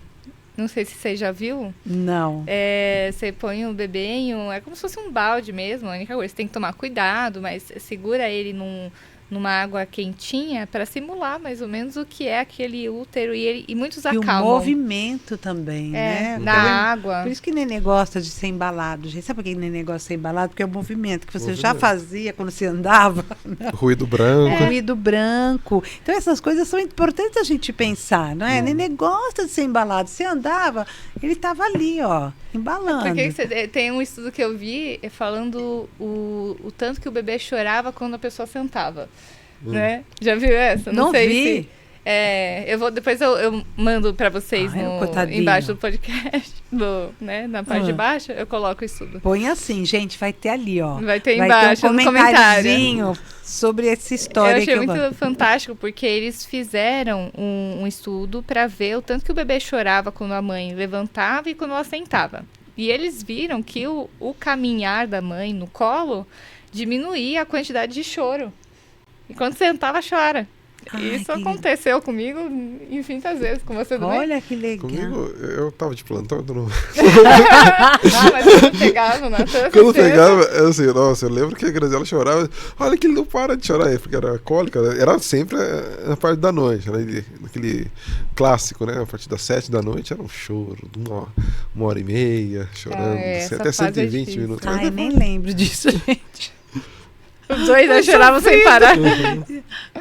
Não sei se você já viu. Não. Você põe o bebê é como se fosse um balde mesmo. A única coisa, você tem que tomar cuidado, mas segura ele numa água quentinha para simular mais ou menos o que é aquele útero e muitos E o acalmam. movimento também, né? Da água. Por isso que nenê gosta de ser embalado, gente. Sabe por que nenê gosta de ser embalado? Porque é o movimento que você já Movimento. fazia quando você andava. Ruído branco. Ruído branco. Então, essas coisas são importantes a gente pensar, não é? Nenê gosta de ser embalado. Você andava, ele estava ali, ó, embalando. Porque tem um estudo que eu vi falando o tanto que o bebê chorava quando a pessoa sentava. Né? Já viu essa? Não sei vi. se. Depois eu mando para vocês coitadinho. embaixo do podcast, né, na parte de baixo, eu coloco isso tudo. Põe assim, gente, vai ter ali, ó. Vai ter Vai embaixo, ter um no comentário. comentáriozinho sobre essa história. Eu achei que muito fantástico, porque eles fizeram um estudo para ver o tanto que o bebê chorava quando a mãe levantava e quando ela sentava. E eles viram que o caminhar da mãe no colo diminuía a quantidade de choro. E quando sentava, chora. Ai, Isso que aconteceu comigo infinitas vezes. Com você também? Olha que legal. Comigo, eu tava de plantão. Mas quando pegava, né? Quando pegava, assim, nossa, eu lembro que a Graziela chorava. Olha que ele não para de chorar, porque era cólica, né? Era sempre na parte da noite, né? Aquele clássico, né? A partir das 7 da noite era um choro, de uma hora e meia, chorando, até 120 minutos. Ai, nem lembro disso, gente. Os dois já choravam sem parar.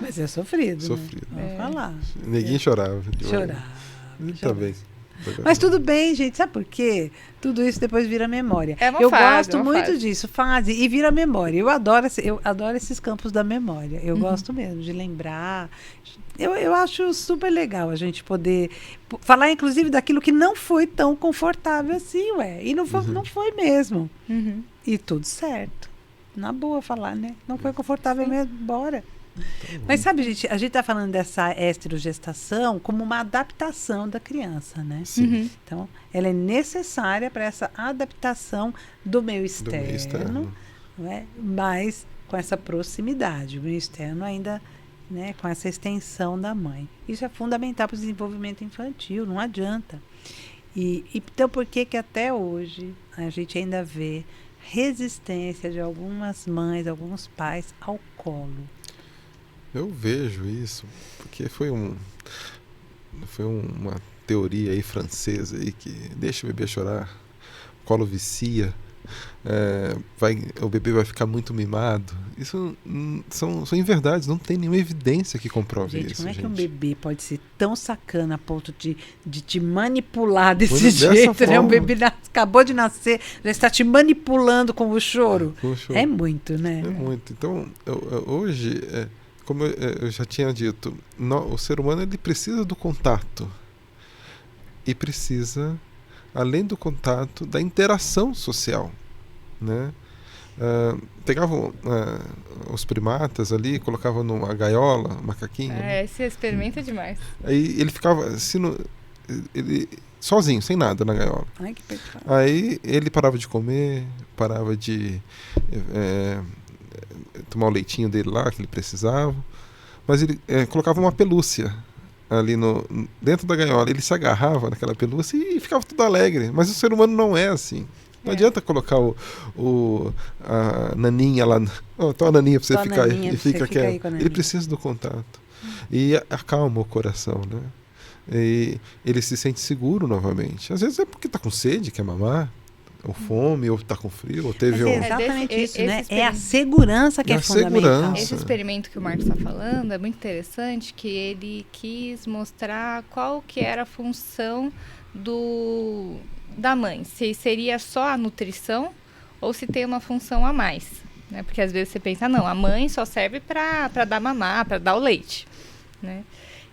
Mas é sofrido. Sofrido. Né? Vamos falar. Neguinho chorava. Chorava. Tá bem. Mas tudo bem, gente. Sabe por quê? Tudo isso depois vira memória. É uma eu fase, gosto muito fase. disso, fase, e vira memória. Eu adoro esses campos da memória. Eu gosto mesmo de lembrar. Eu acho super legal a gente poder falar, inclusive, daquilo que não foi tão confortável assim, ué. E não foi mesmo. Uhum. E tudo certo. Na boa falar, né? Não foi confortável mesmo, bora. Mas sabe, gente, a gente tá falando dessa esterogestação como uma adaptação da criança, né? Sim. Uhum. Então, ela é necessária para essa adaptação do meio externo, não é? Mas com essa proximidade, o meio externo ainda, né, com essa extensão da mãe. Isso é fundamental para o desenvolvimento infantil, não adianta. Então, por que até hoje a gente ainda vê resistência de algumas mães, alguns pais ao colo? Eu vejo isso, porque foi uma teoria aí francesa aí que deixa o bebê chorar, o colo vicia, o bebê vai ficar muito mimado. Isso são inverdades, não tem nenhuma evidência que comprove Gente, isso. como é gente. que um bebê pode ser tão sacana a ponto de te manipular desse Dessa jeito, né? Um forma. bebê acabou de nascer, já está te manipulando com o choro. Poxa, É muito, né? é muito. Então, hoje, como eu já tinha dito, o ser humano ele precisa do contato. E precisa, além do contato, da interação social, né? Pegavam os primatas ali, colocavam numa gaiola, um macaquinho. Esse experimento é demais. Aí ele ficava assim, ele, sozinho, sem nada na gaiola. Ai, que pecado. Aí ele parava de comer, parava de tomar o leitinho dele lá, que ele precisava. Mas ele colocava uma pelúcia ali dentro da gaiola. Ele se agarrava naquela pelúcia e ficava tudo alegre. Mas o ser humano não é assim. Não adianta colocar a naninha lá. Toma a naninha pra você ficar aí. E fica quieto. Ele precisa do contato. E acalma o coração, né? E ele se sente seguro novamente. Às vezes é porque tá com sede, quer mamar, ou fome, ou tá com frio, ou teve É exatamente isso, né? É a segurança que é fundamental. Esse experimento que o Marcos está falando é muito interessante, que ele quis mostrar qual que era a função da mãe. Se seria só a nutrição ou se tem uma função a mais, né? Porque às vezes você pensa, não, a mãe só serve para dar mamar, para dar o leite, né?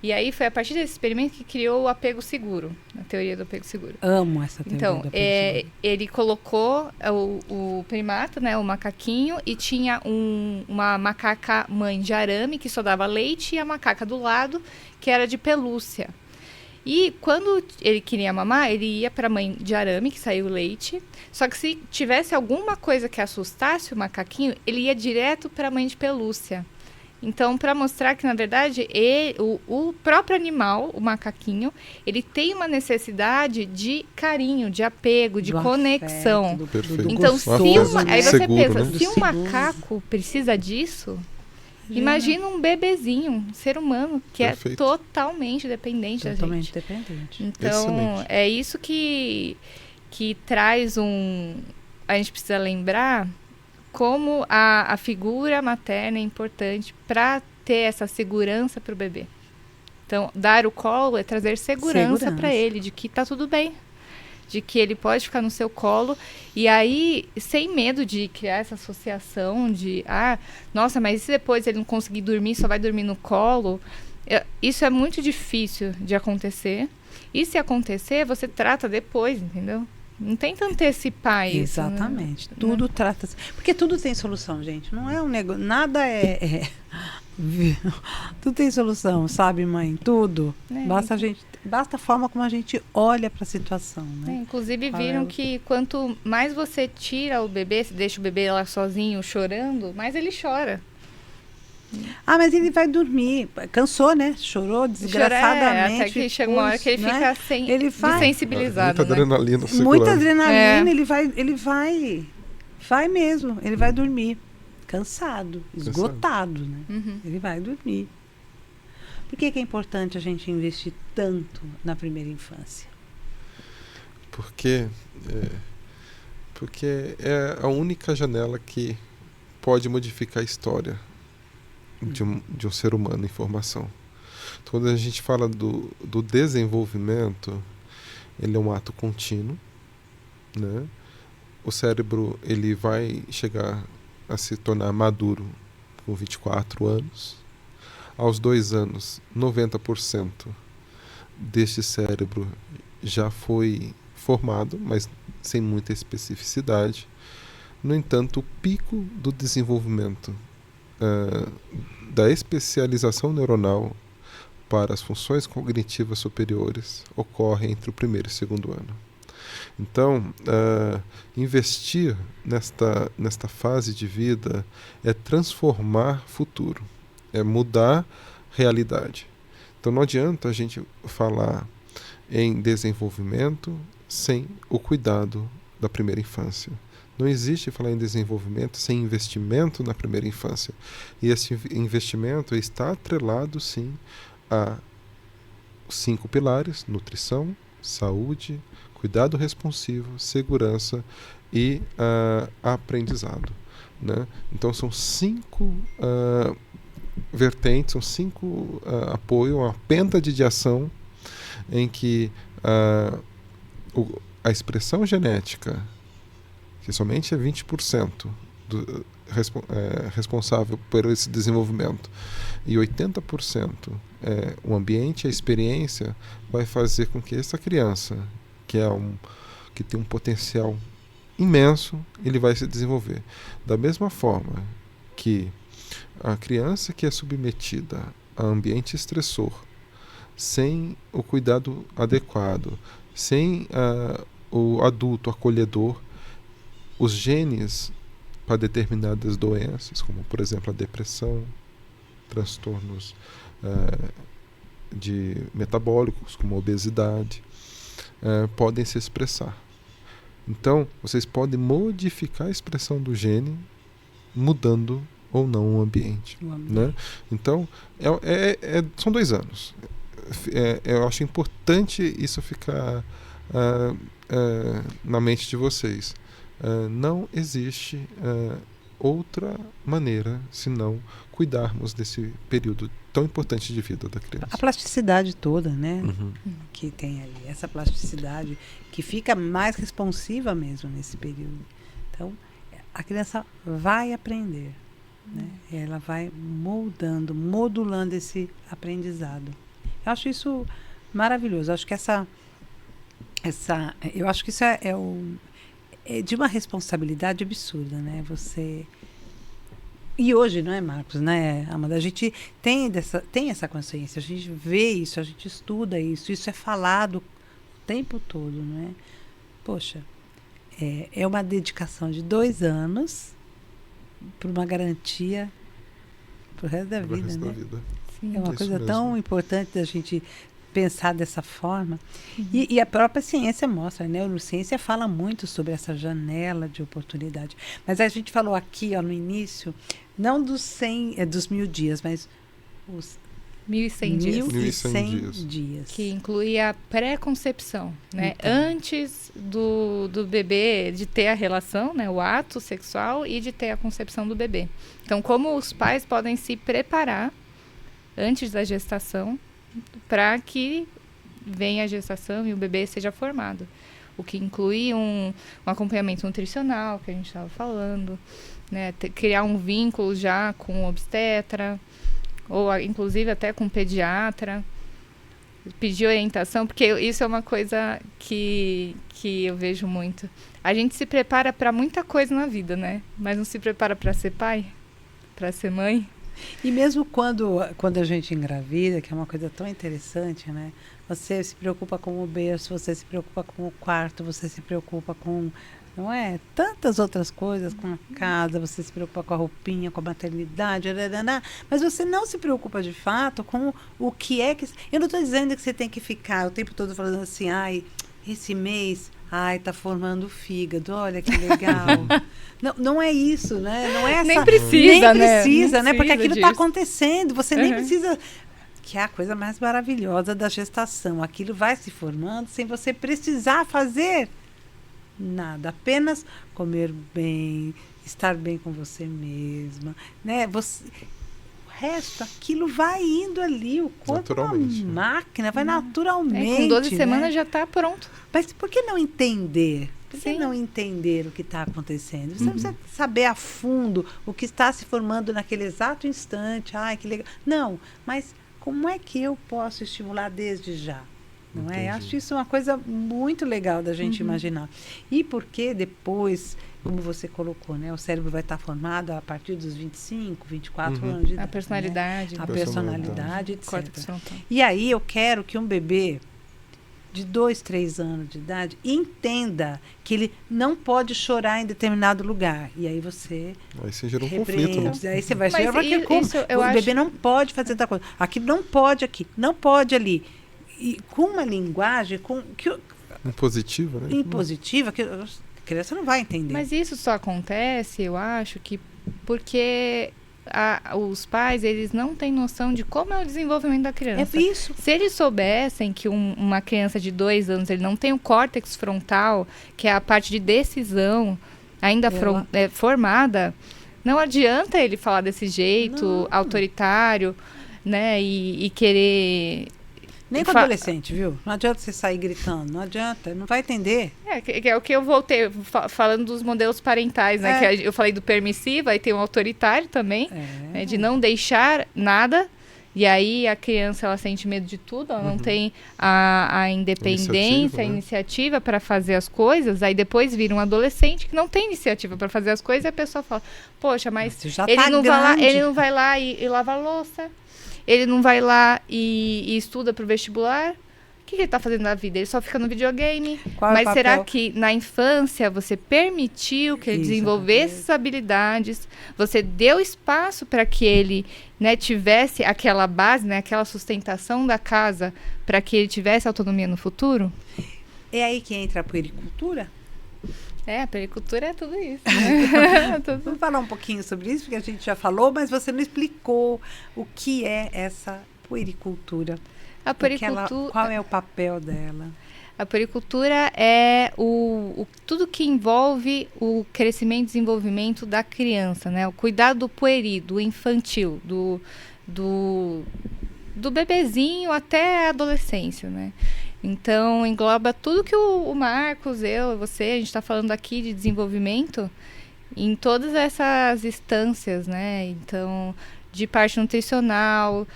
E aí foi a partir desse experimento que criou o apego seguro, a teoria do apego seguro. Amo essa teoria do apego seguro. Ele colocou o primata, né, o macaquinho, e tinha uma macaca mãe de arame que só dava leite e a macaca do lado que era de pelúcia. E quando ele queria mamar, ele ia para a mãe de arame, que saiu o leite. Só que se tivesse alguma coisa que assustasse o macaquinho, ele ia direto para a mãe de pelúcia. Então, para mostrar que, na verdade, o próprio animal, o macaquinho, ele tem uma necessidade de carinho, de apego, de conexão. Perfeito. Então, aí você seguro, pensa, né? se um macaco precisa disso, Imagina um bebezinho, um ser humano que Perfeito. é totalmente dependente da gente. Totalmente dependente. Então, Excelente. é isso que traz a gente precisa lembrar como a figura materna é importante para ter essa segurança para o bebê. Então, dar o colo é trazer segurança para ele de que tá tudo bem, de que ele pode ficar no seu colo, e aí, sem medo de criar essa associação de, nossa, mas e se depois ele não conseguir dormir, só vai dormir no colo? Isso é muito difícil de acontecer, e se acontecer, você trata depois, entendeu? Não tenta antecipar isso. Exatamente. Né? Tudo trata-se. Porque tudo tem solução, gente. Não é um negócio. Nada tudo tem solução, sabe, mãe? Tudo. Basta a forma como a gente olha para a situação, né? Inclusive viram que quanto mais você tira o bebê, deixa o bebê lá sozinho chorando, mais ele chora. Mas ele vai dormir. Cansou, né? Chorou desgraçadamente. Até que chega uma hora que ele fica desensibilizado. Muita adrenalina segurando. Muita adrenalina, ele vai mesmo. Ele vai dormir. Cansado, esgotado, né? Uhum. Ele vai dormir. Por que é importante a gente investir tanto na primeira infância? Porque é a única janela que pode modificar a história de um ser humano em formação. Então, quando a gente fala do desenvolvimento, ele é um ato contínuo, né? O cérebro ele vai chegar a se tornar maduro com 24 anos. Aos 2 anos, 90% deste cérebro já foi formado, mas sem muita especificidade. No entanto, o pico do desenvolvimento da especialização neuronal para as funções cognitivas superiores ocorre entre o primeiro e o segundo ano. Então, investir nesta fase de vida é transformar futuro, é mudar realidade. Então, não adianta a gente falar em desenvolvimento sem o cuidado da primeira infância. Não existe falar em desenvolvimento sem investimento na primeira infância. E esse investimento está atrelado, sim, a 5 pilares: nutrição, saúde, cuidado responsivo, segurança e aprendizado, né? Então são 5 vertentes, são 5 apoio, uma pêntate de ação em que a expressão genética, que somente é 20% responsável por esse desenvolvimento, e 80% o ambiente, a experiência, vai fazer com que essa criança, que tem um potencial imenso, ele vai se desenvolver. Da mesma forma que a criança que é submetida a ambiente estressor, sem o cuidado adequado, sem o adulto acolhedor, os genes para determinadas doenças, como por exemplo a depressão, transtornos metabólicos, como a obesidade, podem se expressar. Então, vocês podem modificar a expressão do gene mudando ou não o ambiente. Né? Então, são 2 anos. Eu acho importante isso ficar na mente de vocês. Não existe outra maneira senão cuidarmos desse período tão importante de vida da criança. A plasticidade toda, né? Uhum. Que tem ali, essa plasticidade que fica mais responsiva mesmo nesse período. Então, a criança vai aprender, né? Ela vai modulando esse aprendizado. Eu acho isso maravilhoso. Eu acho que eu acho que isso é de uma responsabilidade absurda, né? E hoje, não é, Marcos, né, Amanda? A gente tem essa consciência, a gente vê isso, a gente estuda isso é falado o tempo todo, não é? Poxa, é uma dedicação de 2 anos para uma garantia pro resto da vida, resto né? da vida. Sim. É uma Isso coisa mesmo. tão importante da gente pensar dessa forma. E a própria ciência mostra, a neurociência fala muito sobre essa janela de oportunidade. Mas a gente falou aqui, no início, Não dos 100, dos 1000 dias, mas os 1.100 dias. 1.100 dias. Que inclui a pré-concepção, né? Então. Antes do bebê, de ter a relação, né? O ato sexual e de ter a concepção do bebê. Então, como os pais podem se preparar antes da gestação para que venha a gestação e o bebê seja formado. O que inclui um acompanhamento nutricional, que a gente estava falando, né? Criar um vínculo já com o obstetra, ou inclusive até com o pediatra, pedir orientação, porque isso é uma coisa que eu vejo muito. A gente se prepara para muita coisa na vida, né? Mas não se prepara para ser pai, para ser mãe. E mesmo quando a gente engravida, que é uma coisa tão interessante, né? Você se preocupa com o berço, você se preocupa com o quarto, você se preocupa com, não é? Tantas outras coisas, com a casa, você se preocupa com a roupinha, com a maternidade, mas você não se preocupa de fato com o que é que... Eu não estou dizendo que você tem que ficar o tempo todo falando assim, ai, esse mês, ai, tá formando fígado, olha que legal. Não é isso, né? Não é essa... Nem precisa, né? Precisa, né? Porque aquilo está disso. acontecendo, você nem precisa... Que é a coisa mais maravilhosa da gestação. Aquilo vai se formando sem você precisar fazer nada. Apenas comer bem, estar bem com você mesma, né? O resto, aquilo vai indo ali. O corpo é uma máquina, vai naturalmente. Com 12 né? semanas já está pronto. Mas por que não entender? Por que Sim. não entender o que está acontecendo? Você não precisa saber a fundo o que está se formando naquele exato instante. Ai, que legal. Não, mas como é que eu posso estimular desde já? Não é? Acho isso uma coisa muito legal da gente imaginar. E porque depois, como você colocou, né, o cérebro vai estar formado a partir dos 25, 24 anos de idade. A personalidade. Né? A personalidade, etc. Córtex frontal. E aí eu quero que um bebê de 2, 3 anos de idade entenda que ele não pode chorar em determinado lugar. E aí você... Aí você gera um conflito, né? Aí você vai Mas o bebê não pode fazer tal coisa. Aqui não pode aqui, não pode ali. E com uma linguagem impositiva, né? Impositiva, que a criança não vai entender. Mas isso só acontece, eu acho, que porque os pais, eles não têm noção de como é o desenvolvimento da criança. É isso. Se eles soubessem que uma criança de 2 anos, ele não tem o córtex frontal, que é a parte de decisão ainda formada, não adianta ele falar desse jeito autoritário, né, e querer... Nem com adolescente, viu? Não adianta você sair gritando, não adianta, não vai entender. Que é o que eu voltei falando dos modelos parentais, né? Que eu falei do permissivo, aí tem o autoritário também, né, de não deixar nada. E aí a criança, ela sente medo de tudo, ela não tem a independência, a iniciativa para fazer as coisas. Aí depois vira um adolescente que não tem iniciativa para fazer as coisas e a pessoa fala, poxa, mas ele não vai lá e lava a louça. Ele não vai lá e estuda para o vestibular. O que ele está fazendo na vida? Ele só fica no videogame. Mas será que na infância você permitiu que ele desenvolvesse essas habilidades? Você deu espaço para que ele, né, tivesse aquela base, né, aquela sustentação da casa para que ele tivesse autonomia no futuro? É aí que entra a puericultura? A puericultura é tudo isso. Né? Vamos falar um pouquinho sobre isso, porque a gente já falou, mas você não explicou o que é essa puericultura. A puericultura... Qual é o papel dela? A puericultura é tudo que envolve o crescimento e desenvolvimento da criança, né? O cuidado do pueri, do infantil, do bebezinho até a adolescência, né? Então, engloba tudo que o Marcos, você, a gente está falando aqui de desenvolvimento em todas essas instâncias, né? Então, de parte nutricional,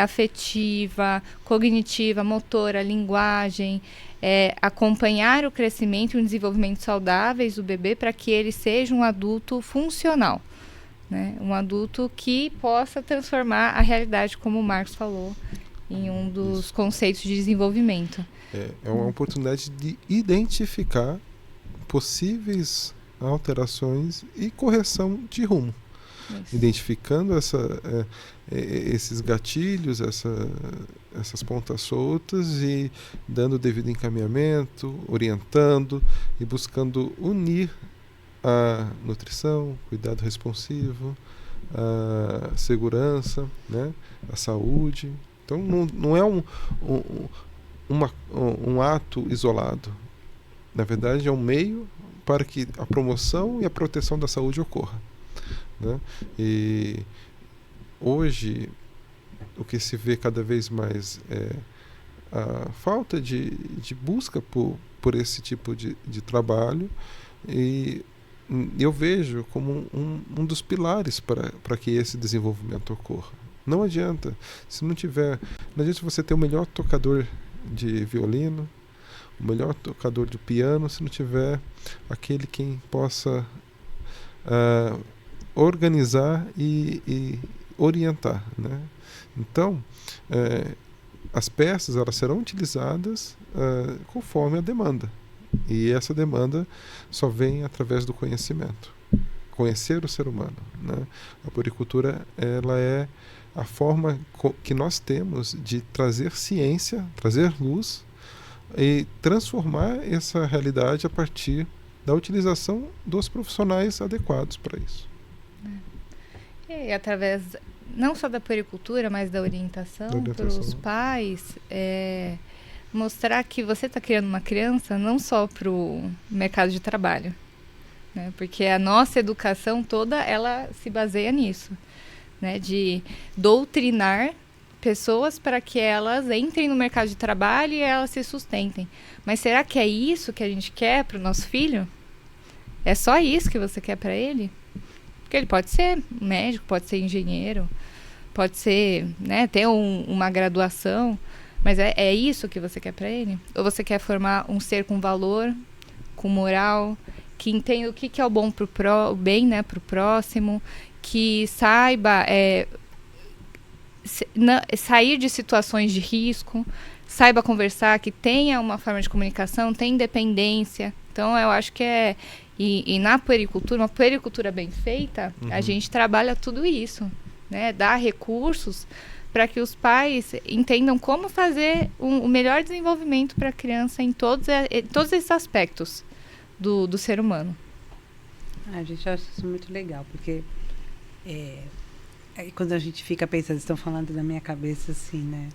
afetiva, cognitiva, motora, linguagem, acompanhar o crescimento e o desenvolvimento saudáveis do bebê para que ele seja um adulto funcional, né? Um adulto que possa transformar a realidade, como o Marcos falou, em um dos conceitos de desenvolvimento. É uma oportunidade de identificar possíveis alterações e correção de rumo. Isso. Identificando esses gatilhos, essas pontas soltas e dando o devido encaminhamento, orientando e buscando unir a nutrição, cuidado responsivo, a segurança, né, a saúde. Então não é um ato isolado. Na verdade, é um meio para que a promoção e a proteção da saúde ocorra, né? E hoje o que se vê cada vez mais é a falta de busca por esse tipo de trabalho, e eu vejo como um dos pilares para que esse desenvolvimento ocorra. Não adianta você ter o melhor tocador de violino, o melhor tocador de piano, se não tiver aquele quem possa organizar e orientar, né? Então, as peças elas serão utilizadas conforme a demanda. E essa demanda só vem através do conhecimento. Conhecer o ser humano, né? A puericultura ela é a forma que nós temos de trazer ciência, trazer luz e transformar essa realidade a partir da utilização dos profissionais adequados para isso. E através não só da puericultura, mas da orientação para os pais, mostrar que você está criando uma criança não só para o mercado de trabalho, né? Porque a nossa educação toda ela se baseia nisso, né? De doutrinar pessoas para que elas entrem no mercado de trabalho e elas se sustentem. Mas será que é isso que a gente quer para o nosso filho? É só isso que você quer para ele? Porque ele pode ser médico, pode ser engenheiro, pode ser, né, ter uma graduação, mas é isso que você quer para ele? Ou você quer formar um ser com valor, com moral, que entenda o que é o bom o bem, né, para o próximo, que saiba sair de situações de risco, saiba conversar, que tenha uma forma de comunicação, tenha independência. Então, eu acho que E na puericultura, uma puericultura bem feita, a gente trabalha tudo isso, né? Dá recursos para que os pais entendam como fazer o melhor desenvolvimento para a criança em todos esses aspectos do ser humano. A gente acha isso muito legal, porque quando a gente fica pensando, estão falando na minha cabeça assim, né?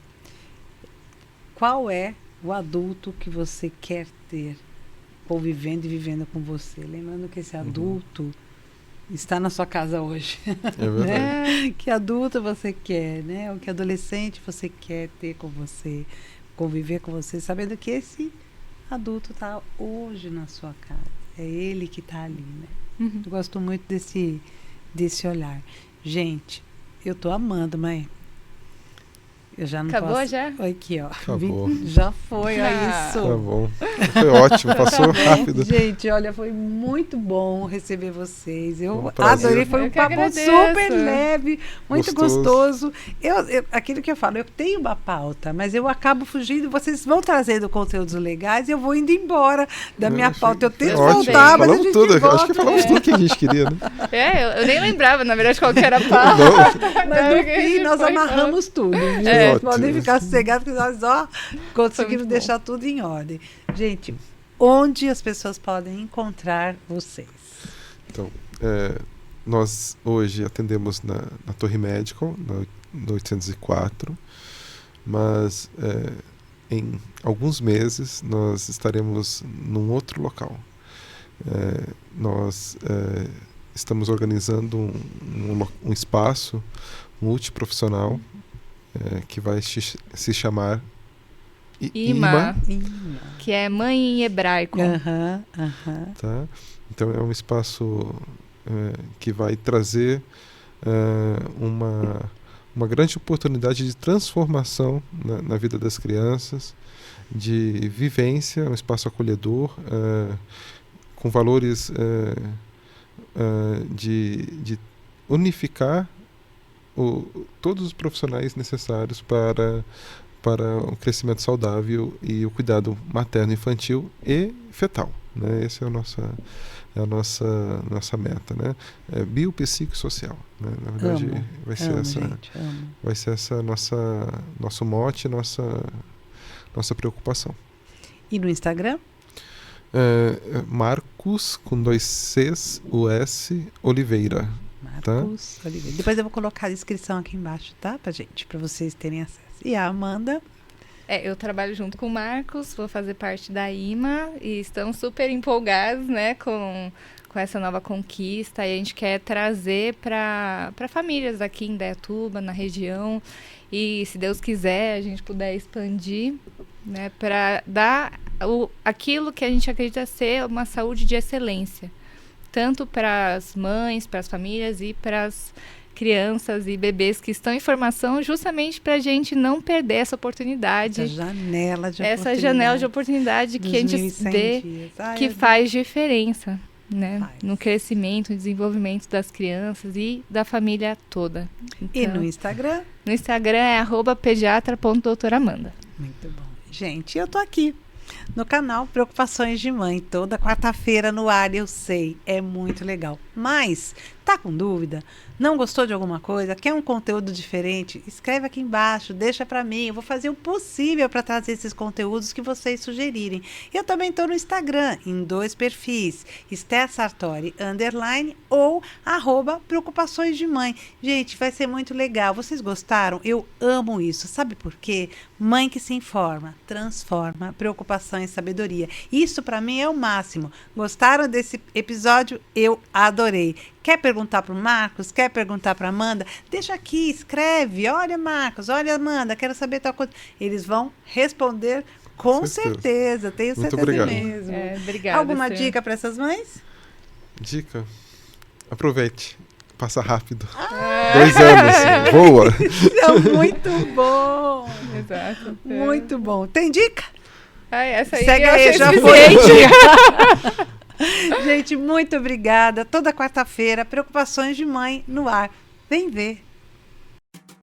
Qual é o adulto que você quer ter convivendo e vivendo com você? Lembrando que esse adulto está na sua casa hoje. É verdade. Né? Que adulto você quer, né? O que adolescente você quer ter com você, conviver com você, sabendo que esse adulto está hoje na sua casa. É ele que está ali, né? Eu gosto muito desse olhar. Gente, eu tô amando, mãe. Eu já não Acabou posso... já? Aqui, ó. Acabou. Já foi, olha isso. Tá bom. Foi ótimo, passou rápido. Gente, olha, foi muito bom receber vocês. Eu prazer. adorei, foi um papo super leve, muito gostoso. Aquilo que eu falo, eu tenho uma pauta, mas eu acabo fugindo, vocês vão trazendo conteúdos legais e eu vou indo embora da minha pauta. Eu tento voltar, mas a gente tudo. volta. Acho que falamos tudo que a gente queria, né? Eu nem lembrava, na verdade, qual que era a pauta. Mas no fim, nós amarramos tudo. Vocês podem ficar sossegados que nós conseguimos deixar tudo em ordem. Gente, onde as pessoas podem encontrar vocês? Então, nós hoje atendemos na Torre Medical, no 804, mas em alguns meses nós estaremos num outro local. Nós estamos organizando um espaço multiprofissional que vai se chamar Ima, que é mãe em hebraico. Tá? Então é um espaço que vai trazer uma grande oportunidade de transformação na vida das crianças, de vivência, um espaço acolhedor, com valores de unificar todos os profissionais necessários para o crescimento saudável e o cuidado materno, infantil e fetal, né? Essa é a nossa meta, né? Biopsicossocial, né? Na verdade, vai ser essa nosso mote, nossa preocupação. E no Instagram? Marcos, com 2 Cs, US, Oliveira. Marcos Oliveira. Depois eu vou colocar a descrição aqui embaixo, tá? Pra vocês terem acesso. E a Amanda? Eu trabalho junto com o Marcos, vou fazer parte da IMA e estamos super empolgados, né, com essa nova conquista. E a gente quer trazer para famílias aqui em Indaiatuba, na região, e se Deus quiser, a gente puder expandir, né, para dar aquilo que a gente acredita ser uma saúde de excelência, tanto para as mães, para as famílias e para as crianças e bebês que estão em formação, justamente para a gente não perder essa oportunidade. Essa janela de oportunidade que a gente vê que faz diferença, né? No crescimento e desenvolvimento das crianças e da família toda. Então, e no Instagram? No Instagram é @pediatra.doutoramanda. Muito bom. Gente, eu tô aqui no canal Preocupações de Mãe, toda quarta-feira no ar, eu sei, é muito legal. Mas, tá com dúvida? Não gostou de alguma coisa? Quer um conteúdo diferente? Escreve aqui embaixo, deixa pra mim, eu vou fazer o possível para trazer esses conteúdos que vocês sugerirem. Eu também tô no Instagram, em 2 perfis, Esther Sartori, _ ou @Preocupações de Mãe. Gente, vai ser muito legal. Vocês gostaram? Eu amo isso. Sabe por quê? Mãe que se informa, transforma, preocupação em sabedoria. Isso pra mim é o máximo. Gostaram desse episódio? Eu adorei. Quer perguntar para o Marcos? Quer perguntar para a Amanda? Deixa aqui, escreve. Olha, Marcos, olha, Amanda, quero saber tal coisa. Eles vão responder com certeza. Tenho muito certeza obrigado. mesmo. Obrigada, alguma dica para essas mães? Dica? Aproveite. Passa rápido. 2 anos. Voa. É muito bom. Exato. Muito bom. Tem dica? Essa aí segue eu aí, achei já foi. Gente, muito obrigada. Toda quarta-feira, Preocupações de Mãe no ar. Vem ver.